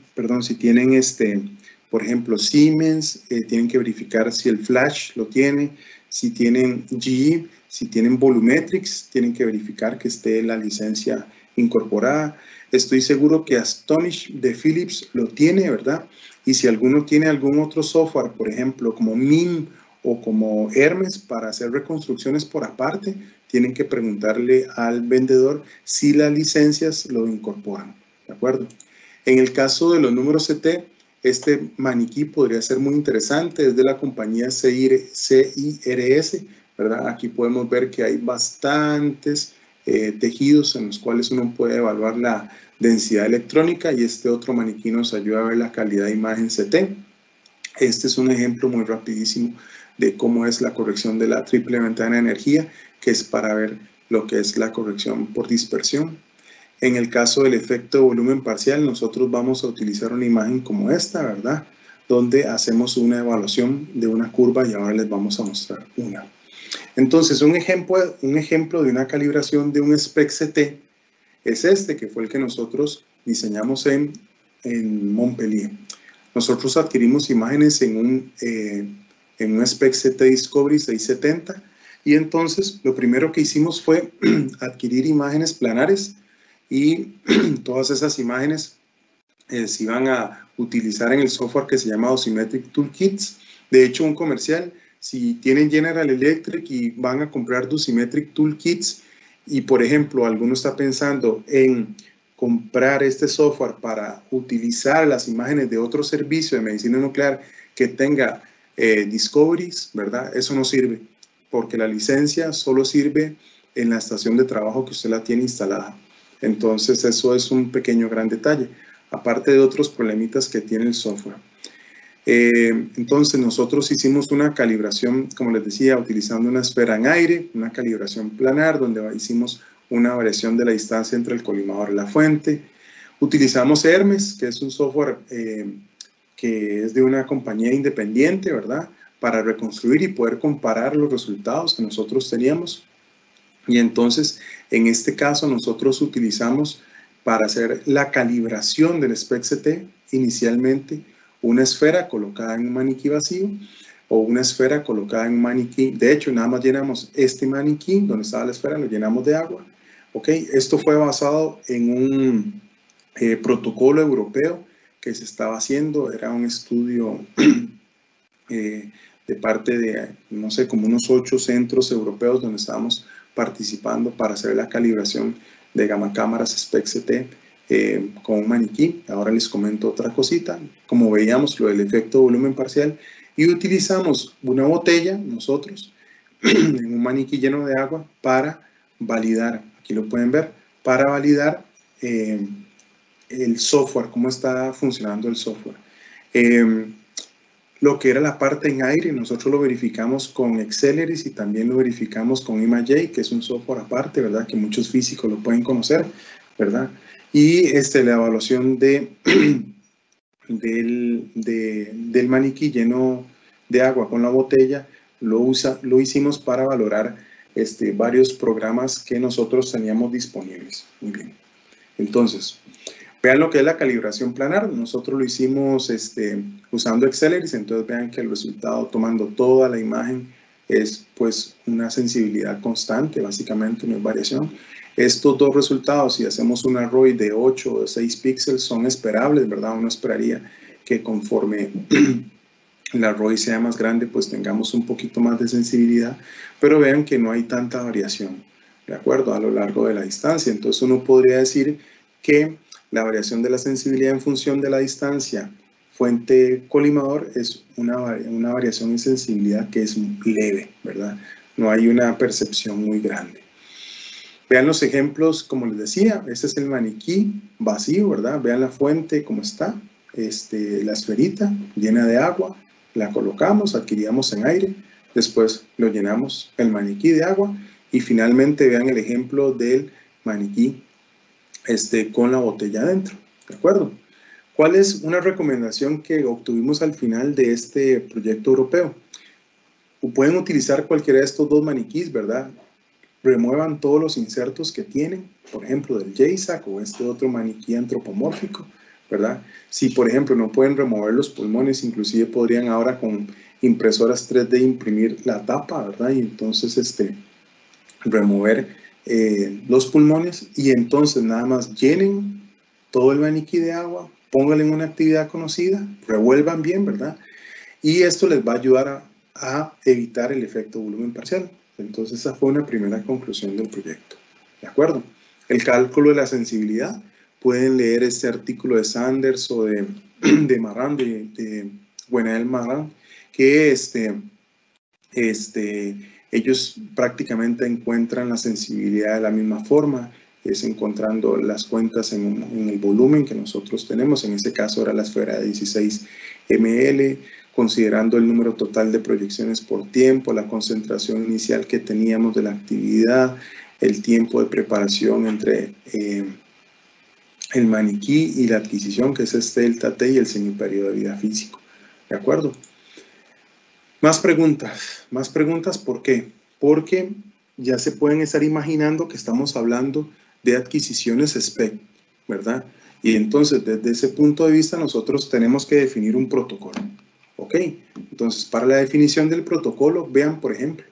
[SPEAKER 2] por ejemplo, Siemens, tienen que verificar si el flash lo tiene. Si tienen GE, si tienen Volumetrics, tienen que verificar que esté la licencia incorporada. Estoy seguro que Astonish de Philips lo tiene, ¿verdad? Y si alguno tiene algún otro software, por ejemplo, como MIM o como Hermes para hacer reconstrucciones por aparte, tienen que preguntarle al vendedor si las licencias lo incorporan, ¿de acuerdo? En el caso de los números CT, este maniquí podría ser muy interesante, es de la compañía CIRS, ¿verdad? Aquí podemos ver que hay bastantes tejidos en los cuales uno puede evaluar la densidad electrónica y este otro maniquí nos ayuda a ver la calidad de imagen CT. Este es un ejemplo muy rapidísimo de cómo es la corrección de la triple ventana de energía, que es para ver lo que es la corrección por dispersión. En el caso del efecto de volumen parcial, nosotros vamos a utilizar una imagen como esta, ¿verdad? Donde hacemos una evaluación de una curva y ahora les vamos a mostrar una. Entonces, un ejemplo de una calibración de un SPEC-CT es este, que fue el que nosotros diseñamos en Montpellier. Nosotros adquirimos imágenes en un SPEC-CT Discovery 670 y entonces lo primero que hicimos fue adquirir imágenes planares y todas esas imágenes se iban a utilizar en el software que se llama Dosimetric Toolkits. De hecho, un comercial, si tienen General Electric y van a comprar Dosimetric Toolkits y, por ejemplo, alguno está pensando en comprar este software para utilizar las imágenes de otro servicio de medicina nuclear que tenga discoveries, ¿verdad? Eso no sirve, porque la licencia solo sirve en la estación de trabajo que usted la tiene instalada. Entonces, eso es un pequeño gran detalle, aparte de otros problemitas que tiene el software. Entonces, nosotros hicimos una calibración, como les decía, utilizando una esfera en aire, una calibración planar, donde hicimos una variación de la distancia entre el colimador y la fuente. Utilizamos Hermes, que es un software que es de una compañía independiente, ¿verdad? Para reconstruir y poder comparar los resultados que nosotros teníamos. Y entonces, en este caso, nosotros utilizamos para hacer la calibración del SPEC-CT, inicialmente una esfera colocada en un maniquí vacío. o una esfera colocada en un maniquí. De hecho, nada más llenamos este maniquí, donde estaba la esfera, lo llenamos de agua. ¿Ok? Esto fue basado en un protocolo europeo que se estaba haciendo. Era un estudio de parte de, no sé, como unos 8 centros europeos donde estábamos participando para hacer la calibración de gamma cámaras SPECT-CT con un maniquí. Ahora les comento otra cosita. Como veíamos, lo del efecto volumen parcial, y utilizamos una botella, nosotros, en un maniquí lleno de agua para validar, aquí lo pueden ver, para validar el software, cómo está funcionando el software. Lo que era la parte en aire, nosotros lo verificamos con Exceleris y también lo verificamos con ImageJ, que es un software aparte, ¿verdad? Que muchos físicos lo pueden conocer, ¿verdad? Y la evaluación del maniquí lleno de agua con la botella lo hicimos para valorar varios programas que nosotros teníamos disponibles. Muy bien. Entonces, vean lo que es la calibración planar. Nosotros lo hicimos usando Exceleris, entonces vean que el resultado tomando toda la imagen es pues una sensibilidad constante, básicamente no hay variación. Estos dos resultados, si hacemos una ROI de 8 o de 6 píxeles, son esperables, ¿verdad? Uno esperaría que conforme la ROI sea más grande, pues tengamos un poquito más de sensibilidad, pero vean que no hay tanta variación, ¿de acuerdo? A lo largo de la distancia. Entonces uno podría decir que la variación de la sensibilidad en función de la distancia fuente-colimador es una variación en sensibilidad que es leve, ¿verdad? No hay una percepción muy grande. Vean los ejemplos, como les decía, este es el maniquí vacío, ¿verdad? Vean la fuente cómo está, la esferita llena de agua, la colocamos, adquiríamos en aire, después lo llenamos el maniquí de agua y finalmente vean el ejemplo del maniquí con la botella adentro, ¿de acuerdo? ¿Cuál es una recomendación que obtuvimos al final de este proyecto europeo? Pueden utilizar cualquiera de estos dos maniquís, ¿verdad? Remuevan todos los insertos que tienen, por ejemplo, del JSAC o otro maniquí antropomórfico, ¿verdad? Si, por ejemplo, no pueden remover los pulmones, inclusive podrían ahora con impresoras 3D imprimir la tapa, ¿verdad? Y entonces remover los pulmones y entonces nada más llenen todo el maniquí de agua, pónganle en una actividad conocida, revuelvan bien, ¿verdad? Y esto les va a ayudar a evitar el efecto volumen parcial. Entonces esa fue una primera conclusión del proyecto, ¿de acuerdo? El cálculo de la sensibilidad, pueden leer este artículo de Sanders o de Marrán, de Gwenaël Marrán, que ellos prácticamente encuentran la sensibilidad de la misma forma, es encontrando las cuentas en el volumen que nosotros tenemos, en este caso era la esfera de 16 ml, considerando el número total de proyecciones por tiempo, la concentración inicial que teníamos de la actividad, el tiempo de preparación entre el maniquí y la adquisición, que es delta T, y el semiperiodo de vida físico. ¿De acuerdo? Más preguntas, ¿por qué? Porque ya se pueden estar imaginando que estamos hablando de adquisiciones SPEC, ¿verdad? Y entonces, desde ese punto de vista, nosotros tenemos que definir un protocolo. ¿Ok? Entonces, para la definición del protocolo, vean, por ejemplo,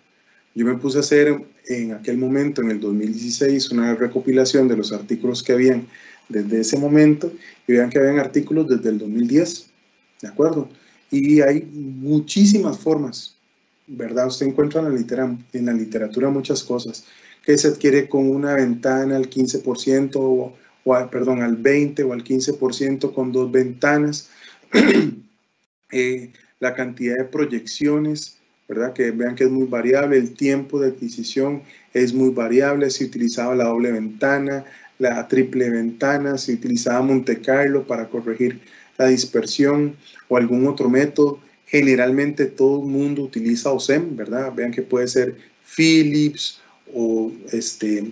[SPEAKER 2] yo me puse a hacer en aquel momento, en el 2016, una recopilación de los artículos que habían desde ese momento, y vean que habían artículos desde el 2010, ¿de acuerdo? Y hay muchísimas formas, ¿verdad? Usted encuentra en la literatura muchas cosas, que se adquiere con una ventana al 15%, perdón, al 20% o al 15% con dos ventanas. La cantidad de proyecciones, ¿verdad? Que vean que es muy variable, el tiempo de adquisición es muy variable, se utilizaba la doble ventana, la triple ventana, se utilizaba Monte Carlo para corregir la dispersión o algún otro método. Generalmente todo el mundo utiliza OSEM, ¿verdad? Vean que puede ser Philips o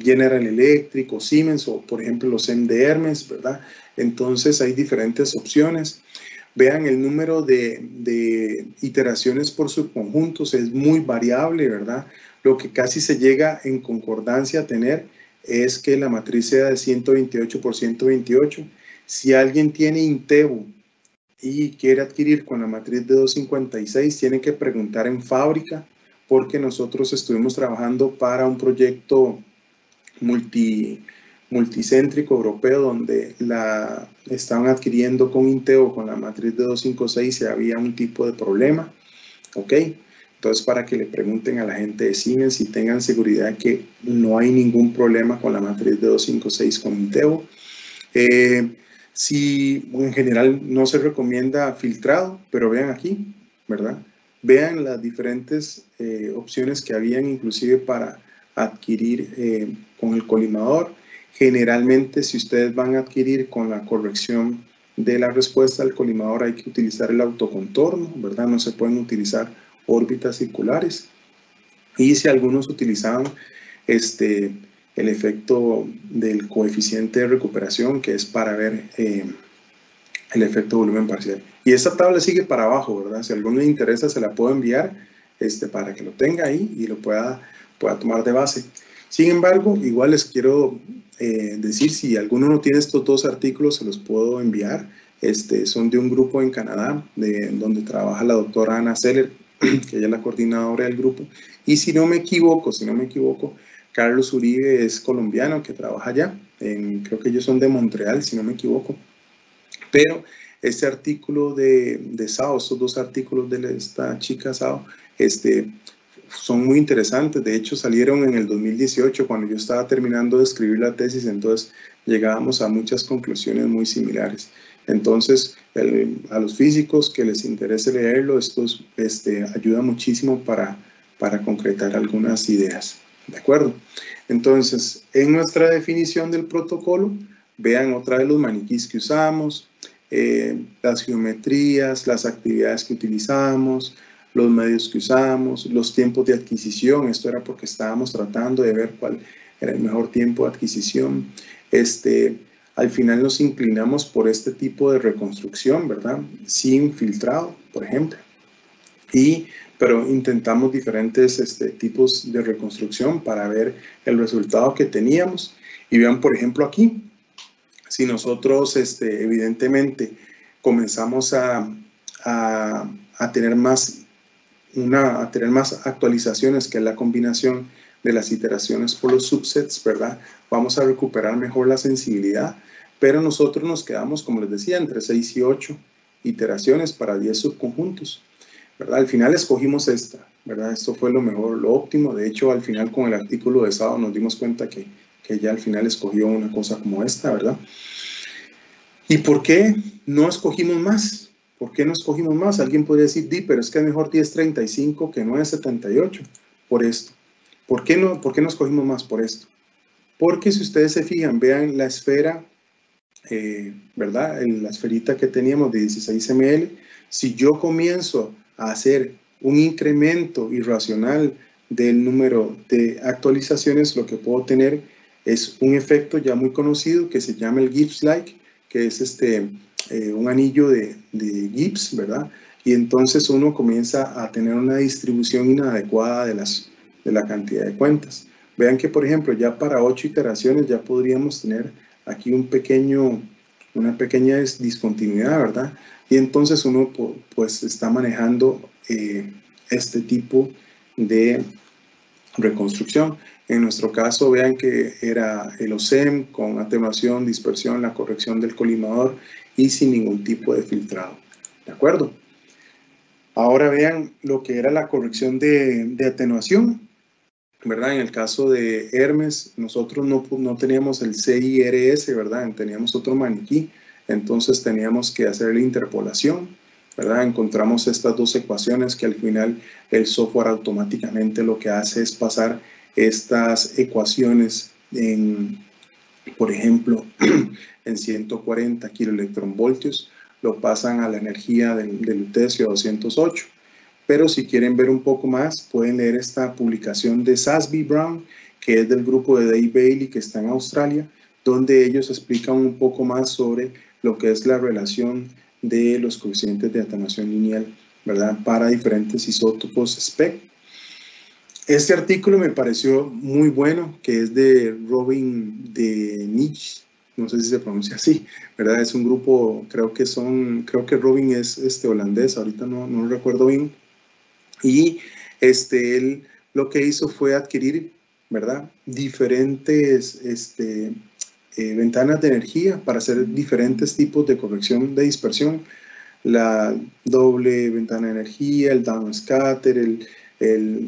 [SPEAKER 2] General Electric o Siemens o por ejemplo los OSEM de Hermes, ¿verdad? Entonces hay diferentes opciones. Vean el número de iteraciones por subconjuntos, es muy variable, ¿verdad? Lo que casi se llega en concordancia a tener es que la matriz sea de 128 por 128. Si alguien tiene Intevo y quiere adquirir con la matriz de 256, tiene que preguntar en fábrica, porque nosotros estuvimos trabajando para un proyecto multicéntrico europeo donde la estaban adquiriendo con Inteo con la matriz de 256 y había un tipo de problema, ¿ok? Entonces, para que le pregunten a la gente de Siemens y tengan seguridad que no hay ningún problema con la matriz de 256 con Inteo. Si en general no se recomienda filtrado, pero vean aquí, ¿verdad? Vean las diferentes opciones que habían inclusive para adquirir con el colimador. Generalmente, si ustedes van a adquirir con la corrección de la respuesta del colimador, hay que utilizar el autocontorno, ¿verdad? No se pueden utilizar órbitas circulares. Y si algunos utilizaban el efecto del coeficiente de recuperación, que es para ver el efecto volumen parcial. Y esta tabla sigue para abajo, ¿verdad? Si a alguno le interesa, se la puedo enviar para que lo tenga ahí y lo pueda tomar de base. Sin embargo, igual les quiero decir, si alguno no tiene estos dos artículos, se los puedo enviar. Son de un grupo en Canadá, donde trabaja la doctora Ana Seller, que ella es la coordinadora del grupo. Y si no me equivoco, Carlos Uribe es colombiano que trabaja allá. Creo que ellos son de Montreal, si no me equivoco. Pero este artículo de Sao, estos dos artículos de esta chica Sao, son muy interesantes. De hecho, salieron en el 2018, cuando yo estaba terminando de escribir la tesis, entonces llegábamos a muchas conclusiones muy similares. Entonces, a los físicos que les interese leerlo, esto ayuda muchísimo para concretar algunas ideas. ¿De acuerdo? Entonces, en nuestra definición del protocolo, vean otra vez los maniquís que usamos, las geometrías, las actividades que utilizamos, los medios que usamos, los tiempos de adquisición. Esto era porque estábamos tratando de ver cuál era el mejor tiempo de adquisición. Al final nos inclinamos por este tipo de reconstrucción, ¿verdad? Sin filtrado, por ejemplo. Pero intentamos diferentes tipos de reconstrucción para ver el resultado que teníamos. Y vean, por ejemplo, aquí, si nosotros evidentemente comenzamos a tener más actualizaciones, que es la combinación de las iteraciones por los subsets, ¿verdad? Vamos a recuperar mejor la sensibilidad, pero nosotros nos quedamos, como les decía, entre 6 y 8 iteraciones para 10 subconjuntos, ¿verdad? Al final escogimos esta, ¿verdad? Esto fue lo mejor, lo óptimo. De hecho, al final con el artículo de Sao nos dimos cuenta que ya al final escogió una cosa como esta, ¿verdad? ¿Y por qué no escogimos más? ¿Por qué no escogimos más? Alguien podría decir, pero es que es mejor 1035 que 978. Por esto. ¿Por qué no escogimos más? Por esto. Porque si ustedes se fijan, vean la esfera, ¿verdad? La esferita que teníamos de 16 ml. Si yo comienzo a hacer un incremento irracional del número de actualizaciones, lo que puedo tener es un efecto ya muy conocido que se llama el Gibbs-like, que es un anillo de Gibbs, ¿verdad? Y entonces uno comienza a tener una distribución inadecuada de la cantidad de cuentas. Vean que, por ejemplo, ya para 8 iteraciones ya podríamos tener aquí una pequeña discontinuidad, ¿verdad? Y entonces uno pues está manejando este tipo de reconstrucción. En nuestro caso, vean que era el OSEM con atenuación, dispersión, la corrección del colimador y sin ningún tipo de filtrado. ¿De acuerdo? Ahora vean lo que era la corrección de atenuación, ¿verdad? En el caso de Hermes, nosotros no teníamos el CIRS, ¿verdad? Teníamos otro maniquí, entonces teníamos que hacer la interpolación, ¿verdad? Encontramos estas dos ecuaciones que al final el software automáticamente lo que hace es pasar estas ecuaciones por ejemplo, en 140 kiloelectronvoltios, lo pasan a la energía del lutecio a 208. Pero si quieren ver un poco más, pueden leer esta publicación de Sasby Brown, que es del grupo de Dave Bailey, que está en Australia, donde ellos explican un poco más sobre lo que es la relación de los coeficientes de atenuación lineal, ¿verdad? Para diferentes isótopos SPEC. Este artículo me pareció muy bueno, que es de Robin de no sé si se pronuncia así, ¿verdad? Es un grupo, creo que Robin es holandés, ahorita no recuerdo bien. Y él lo que hizo fue adquirir, ¿verdad?, diferentes ventanas de energía para hacer diferentes tipos de corrección de dispersión. La doble ventana de energía, el downscatter,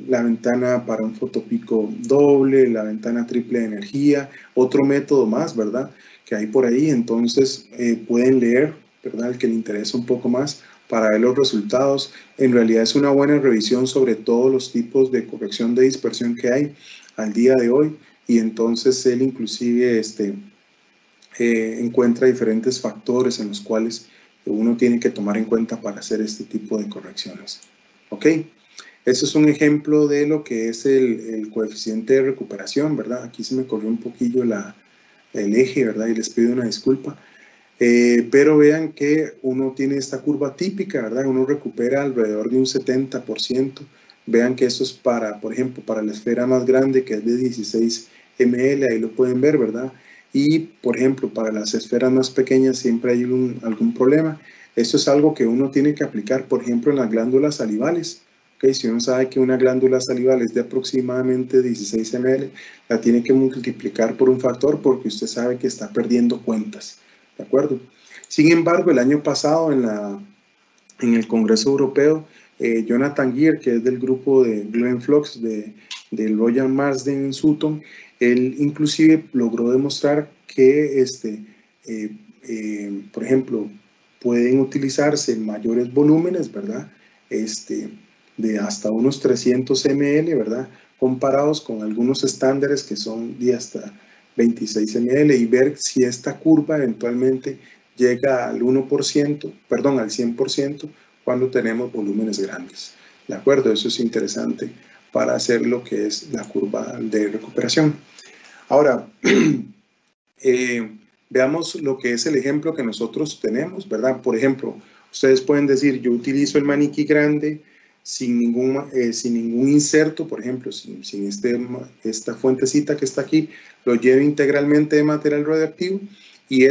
[SPEAKER 2] la ventana para un fotopico doble, la ventana triple de energía, otro método más, ¿verdad?, que hay por ahí. Entonces pueden leer, ¿verdad?, el que le interesa un poco más para ver los resultados. En realidad es una buena revisión sobre todos los tipos de corrección de dispersión que hay al día de hoy, y entonces él inclusive encuentra diferentes factores en los cuales uno tiene que tomar en cuenta para hacer este tipo de correcciones. ¿Ok? Eso es un ejemplo de lo que es el coeficiente de recuperación, ¿verdad? Aquí se me corrió un poquillo el eje, ¿verdad? Y les pido una disculpa. Pero vean que uno tiene esta curva típica, ¿verdad? Uno recupera alrededor de un 70%. Vean que eso es por ejemplo, para la esfera más grande, que es de 16 ml, ahí lo pueden ver, ¿verdad? Y, por ejemplo, para las esferas más pequeñas siempre hay algún problema. Esto es algo que uno tiene que aplicar, por ejemplo, en las glándulas salivales. ¿Okay? Si uno sabe que una glándula salival es de aproximadamente 16 ml, la tiene que multiplicar por un factor porque usted sabe que está perdiendo cuentas. ¿De acuerdo? Sin embargo, el año pasado en el Congreso Europeo, Jonathan Geer, que es del grupo de Glenn Flox del Royal Marsden Sutton, él inclusive logró demostrar que, por ejemplo, pueden utilizarse mayores volúmenes, ¿verdad? De hasta unos 300 ml, ¿verdad? Comparados con algunos estándares que son de hasta 26 ml, y ver si esta curva eventualmente llega al 1%, perdón, al 100% cuando tenemos volúmenes grandes. ¿De acuerdo? Eso es interesante para hacer lo que es la curva de recuperación. Ahora, veamos lo que es el ejemplo que nosotros tenemos, ¿verdad? Por ejemplo, ustedes pueden decir, yo utilizo el maniquí grande sin ningún inserto, por ejemplo, sin esta fuentecita que está aquí, lo llevo integralmente de material radioactivo, y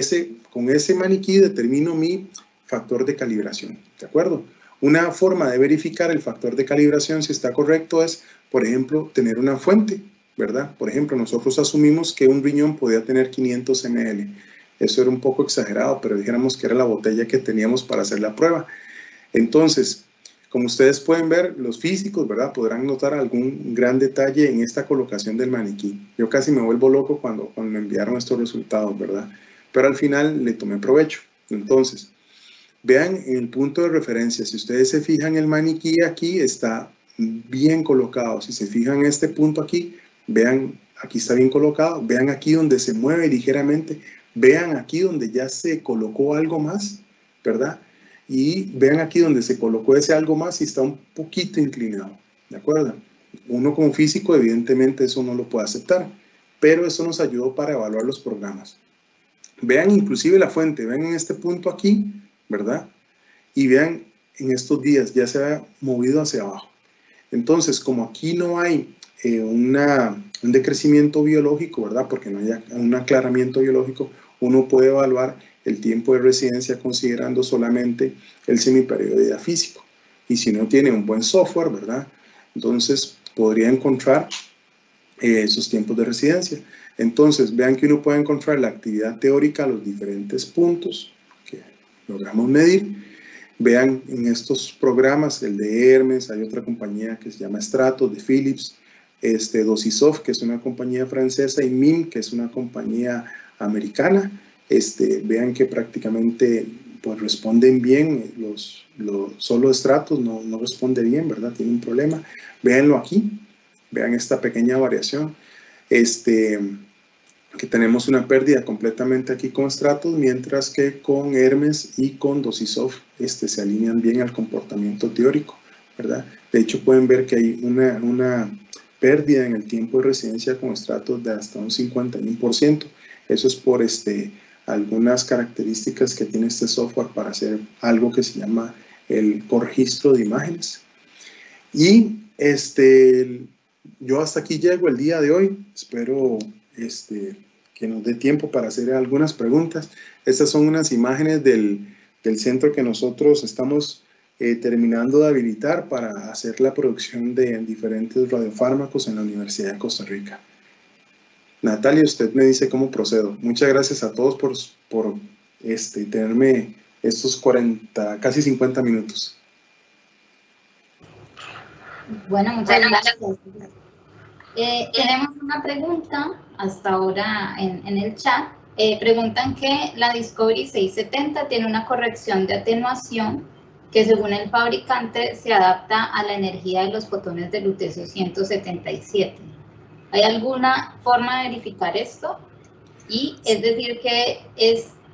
[SPEAKER 2] con ese maniquí determino mi factor de calibración, ¿de acuerdo? Una forma de verificar el factor de calibración si está correcto es, por ejemplo, tener una fuente, ¿verdad? Por ejemplo, nosotros asumimos que un riñón podía tener 500 ml. Eso era un poco exagerado, pero dijéramos que era la botella que teníamos para hacer la prueba. Entonces, como ustedes pueden ver, los físicos, ¿verdad?, podrán notar algún gran detalle en esta colocación del maniquí. Yo casi me vuelvo loco cuando me enviaron estos resultados, ¿verdad? Pero al final le tomé provecho. Entonces, vean en el punto de referencia, si ustedes se fijan, el maniquí aquí está bien colocado. Si se fijan en este punto aquí, vean, aquí está bien colocado. Vean aquí donde se mueve ligeramente. Vean aquí donde ya se colocó algo más, ¿verdad? Y vean aquí donde se colocó ese algo más y está un poquito inclinado, ¿de acuerdo? Uno como físico, evidentemente, eso no lo puede aceptar, pero eso nos ayudó para evaluar los programas. Vean inclusive la fuente, vean en este punto aquí, ¿verdad? Y vean en estos días, ya se ha movido hacia abajo. Entonces, como aquí no hay un decrecimiento biológico, ¿verdad? Porque no hay un aclaramiento biológico, uno puede evaluar el tiempo de residencia considerando solamente el semiperiodo de vida físico. Y si no tiene un buen software, ¿verdad?, entonces podría encontrar esos tiempos de residencia. Entonces, vean que uno puede encontrar la actividad teórica a los diferentes puntos que logramos medir. Vean en estos programas, el de Hermes, hay otra compañía que se llama Stratos, de Philips, Dosisoft, que es una compañía francesa, y MIM, que es una compañía americana. Vean que prácticamente pues responden bien, solo Stratos no responde bien, ¿verdad? Tiene un problema. Véanlo aquí, vean esta pequeña variación, que tenemos una pérdida completamente aquí con Stratos, mientras que con Hermes y con Dosisoft se alinean bien al comportamiento teórico, ¿verdad? De hecho, pueden ver que hay una pérdida en el tiempo de residencia con Stratos de hasta un 51%. Eso es por algunas características que tiene este software para hacer algo que se llama el corregistro de imágenes. Y yo hasta aquí llego el día de hoy. Espero nos dé tiempo para hacer algunas preguntas. Estas son unas imágenes del centro que nosotros estamos terminando de habilitar para hacer la producción de diferentes radiofármacos en la Universidad de Costa Rica. Natalia, usted me dice cómo procedo. Muchas gracias a todos por tenerme estos 40, casi 50 minutos.
[SPEAKER 1] Bueno, muchas gracias. Tenemos una pregunta hasta ahora en el chat. Preguntan que la Discovery 670 tiene una corrección de atenuación que según el fabricante se adapta a la energía de los fotones de lutecio 177. ¿Hay alguna forma de verificar esto? Y es decir, que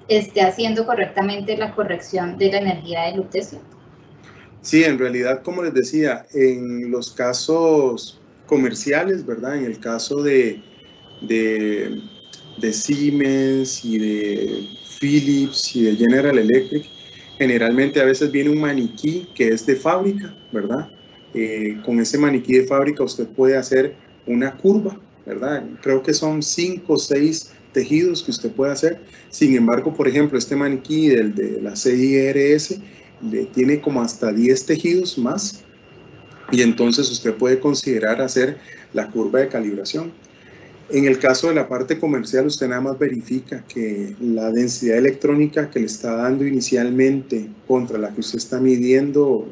[SPEAKER 1] esté haciendo correctamente la corrección de la energía de lutecio.
[SPEAKER 2] Sí, en realidad, como les decía, en los casos comerciales, ¿verdad? En el caso de Siemens y de Philips y de General Electric, generalmente a veces viene un maniquí que es de fábrica, ¿verdad? Con ese maniquí de fábrica usted puede hacer una curva, ¿verdad? Creo que son 5 o 6 tejidos que usted puede hacer. Sin embargo, por ejemplo, este maniquí de la CIRS tiene como hasta 10 tejidos más y entonces usted puede considerar hacer la curva de calibración. En el caso de la parte comercial, usted nada más verifica que la densidad electrónica que le está dando inicialmente contra la que usted está midiendo,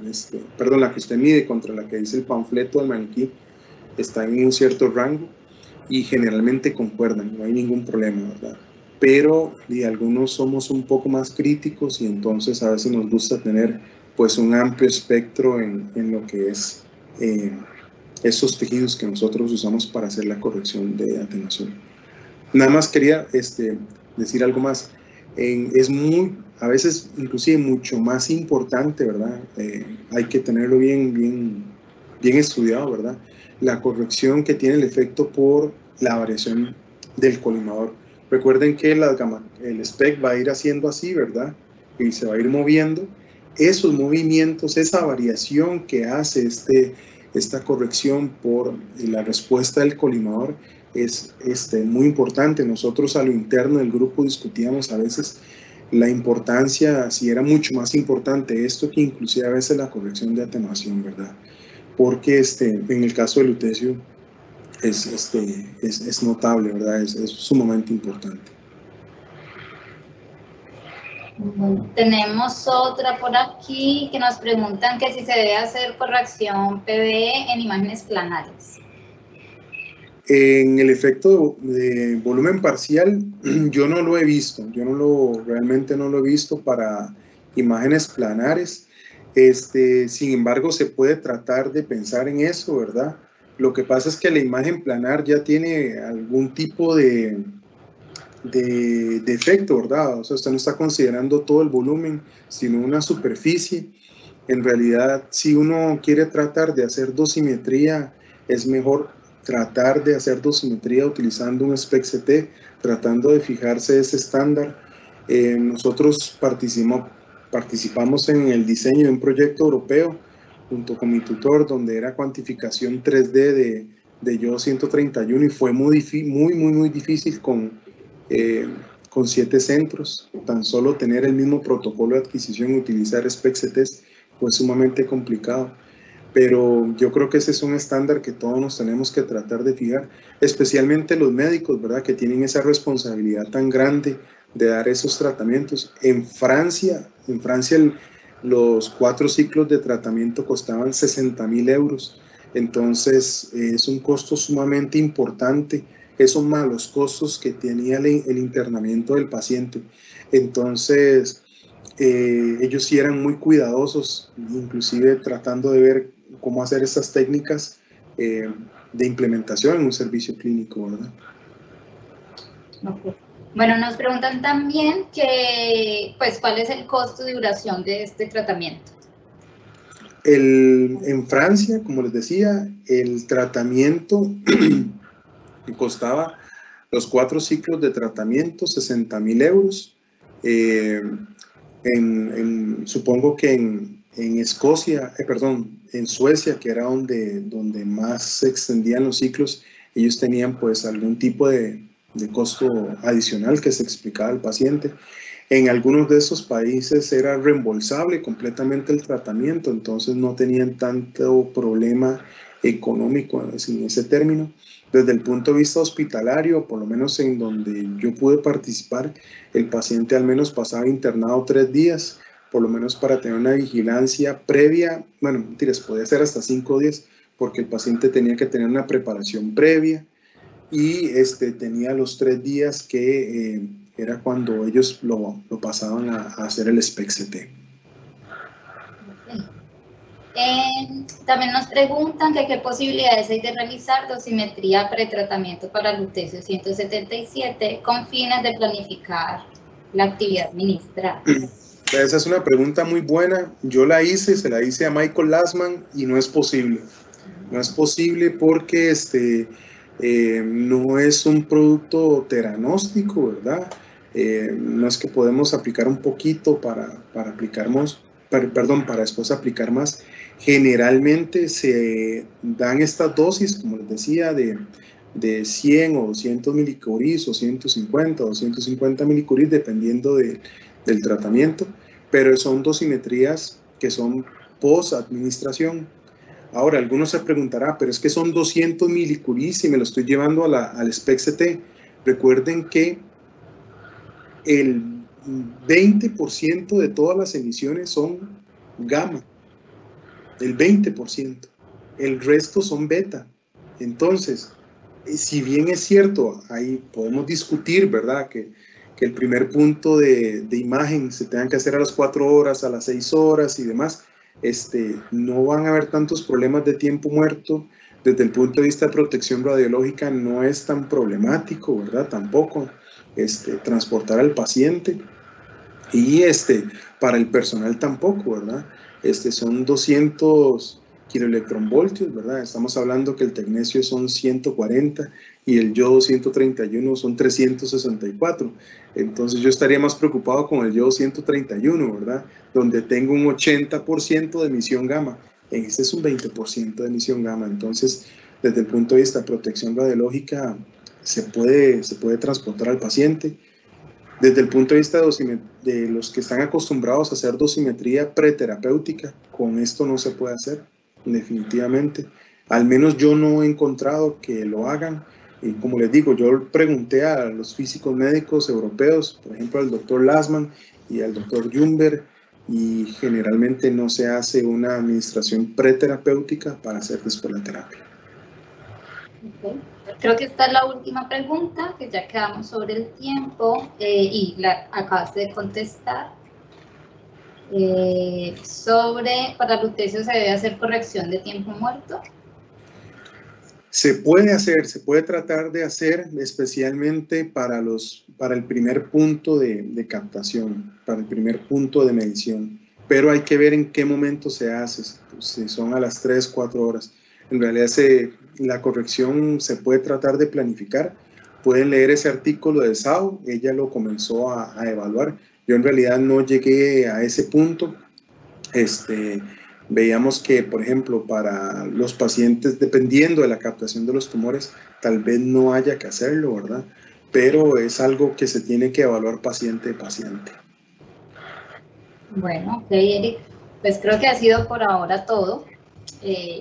[SPEAKER 2] la que usted mide contra la que dice el panfleto del maniquí, está en un cierto rango y generalmente concuerdan, no hay ningún problema, ¿verdad? Pero algunos somos un poco más críticos y entonces a veces nos gusta tener pues un amplio espectro en lo que es esos tejidos que nosotros usamos para hacer la corrección de atenuación. Nada más quería decir algo más. Es a veces inclusive mucho más importante, ¿verdad? Hay que tenerlo bien estudiado, ¿verdad? La corrección que tiene el efecto por la variación del colimador. Recuerden que el SPEC va a ir haciendo así, ¿verdad? Y se va a ir moviendo. Esos movimientos, esa variación que hace esta corrección por la respuesta del colimador es muy importante. Nosotros a lo interno del grupo discutíamos a veces la importancia, si era mucho más importante esto que inclusive a veces la corrección de atenuación, ¿verdad? Porque en el caso del lutecio es notable, ¿verdad? Es sumamente importante.
[SPEAKER 1] Bueno, tenemos otra por aquí que nos preguntan que si se debe hacer corrección PBE en imágenes planares.
[SPEAKER 2] En el efecto de volumen parcial, yo no lo he visto, realmente no lo he visto para imágenes planares. Sin embargo, se puede tratar de pensar en eso, ¿verdad? Lo que pasa es que la imagen planar ya tiene algún tipo de efecto, ¿verdad? O sea, usted no está considerando todo el volumen, sino una superficie. En realidad, si uno quiere tratar de hacer dosimetría, es mejor tratar de hacer dosimetría utilizando un SPECT-CT, tratando de fijarse ese estándar. Nosotros participamos en el diseño de un proyecto europeo junto con mi tutor, donde era cuantificación 3D de YO 131 y fue muy difícil con 7 centros. Tan solo tener el mismo protocolo de adquisición y utilizar SPECT-CTs fue sumamente complicado. Pero yo creo que ese es un estándar que todos nos tenemos que tratar de fijar, especialmente los médicos, ¿verdad? Que tienen esa responsabilidad tan grande de dar esos tratamientos. En Francia los 4 ciclos de tratamiento costaban 60.000 euros. Entonces, es un costo sumamente importante. Esos más los costos que tenía el internamiento del paciente. Entonces, ellos sí eran muy cuidadosos, inclusive tratando de ver cómo hacer esas técnicas de implementación en un servicio clínico, ¿verdad?
[SPEAKER 1] Okay. Bueno, nos preguntan también pues, ¿cuál es el costo de duración de este tratamiento?
[SPEAKER 2] En Francia, como les decía, el tratamiento costaba los 4 ciclos de tratamiento 60.000 euros. Supongo que en Escocia, en Suecia, que era donde más se extendían los ciclos, ellos tenían pues algún tipo de costo adicional que se explicaba al paciente. En algunos de esos países era reembolsable completamente el tratamiento, entonces no tenían tanto problema económico en ese término. Desde el punto de vista hospitalario, por lo menos en donde yo pude participar, el paciente al menos pasaba internado 3 días, por lo menos para tener una vigilancia previa. Bueno, mentiras, podía ser hasta 5 días, porque el paciente tenía que tener una preparación previa y tenía los 3 días que era cuando ellos lo pasaban a hacer el SPECT-CT.
[SPEAKER 1] También nos preguntan que qué posibilidades hay de realizar dosimetría pretratamiento para lutecio 177 con fines de planificar la actividad administrada.
[SPEAKER 2] Esa es una pregunta muy buena. Yo la hice, se la hice a Michael Lassman y no es posible. No es posible porque no es un producto teranóstico, ¿verdad? No es que podemos aplicar un poquito para después aplicar más. Generalmente se dan estas dosis, como les decía, de 100 o 200 milicuris o 150 o 250 milicuris, dependiendo del tratamiento, pero son dosimetrías que son post-administración. Ahora, algunos se preguntarán, pero es que son 200 milicuris y me lo estoy llevando al SPECT-CT. Recuerden que el 20% de todas las emisiones son gamma, el 20%. El resto son beta. Entonces, si bien es cierto, ahí podemos discutir, ¿verdad?, que el primer punto de imagen se tengan que hacer a las 4 horas, a las 6 horas y demás, no van a haber tantos problemas de tiempo muerto. Desde el punto de vista de protección radiológica no es tan problemático, ¿verdad? Tampoco transportar al paciente, y para el personal tampoco, ¿verdad? Son 200 kiloelectronvoltios, ¿verdad? Estamos hablando que el tecnecio son 140 y el yodo 131 son 364. Entonces yo estaría más preocupado con el yodo 131, ¿verdad? Donde tengo un 80% de emisión gamma. En este es un 20% de emisión gamma. Entonces, desde el punto de vista de protección radiológica, se puede transportar al paciente. Desde el punto de vista de los que están acostumbrados a hacer dosimetría preterapéutica, con esto no se puede hacer, definitivamente. Al menos yo no he encontrado que lo hagan. Y como les digo, yo pregunté a los físicos médicos europeos, por ejemplo al doctor Lassman y al doctor Jumber, y generalmente no se hace una administración preterapéutica para hacer después la terapia.
[SPEAKER 1] Okay. Creo que esta es la última pregunta, que ya quedamos sobre el tiempo y la acabaste de contestar. Para lutecio se debe hacer corrección de tiempo muerto.
[SPEAKER 2] Se puede hacer, se puede tratar de hacer, especialmente para el primer punto de captación, para el primer punto de medición, pero hay que ver en qué momento se hace, si son a las 3, 4 horas. En realidad la corrección se puede tratar de planificar. Pueden leer ese artículo de Sao, ella lo comenzó a evaluar. Yo en realidad no llegué a ese punto. Veíamos que, por ejemplo, para los pacientes, dependiendo de la captación de los tumores, tal vez no haya que hacerlo, ¿verdad? Pero es algo que se tiene que evaluar paciente a paciente.
[SPEAKER 1] Bueno, ok, Eric, pues creo que ha sido por ahora todo.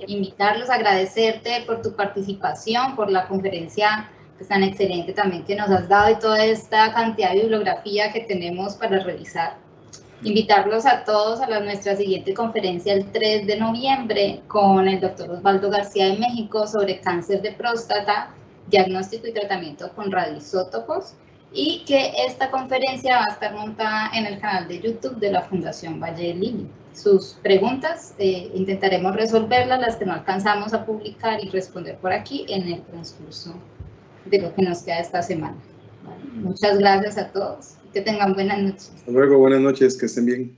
[SPEAKER 1] Invitarlos, agradecerte por tu participación, por la conferencia pues, tan excelente también que nos has dado y toda esta cantidad de bibliografía que tenemos para revisar. Invitarlos a todos a nuestra siguiente conferencia el 3 de noviembre con el doctor Osvaldo García de México sobre cáncer de próstata, diagnóstico y tratamiento con radioisótopos, y que esta conferencia va a estar montada en el canal de YouTube de la Fundación Valle Lili. Sus preguntas intentaremos resolverlas, las que no alcanzamos a publicar y responder por aquí en el transcurso de lo que nos queda esta semana. Vale. Muchas gracias a todos y que tengan buenas noches.
[SPEAKER 2] Hasta luego, buenas noches, que estén bien.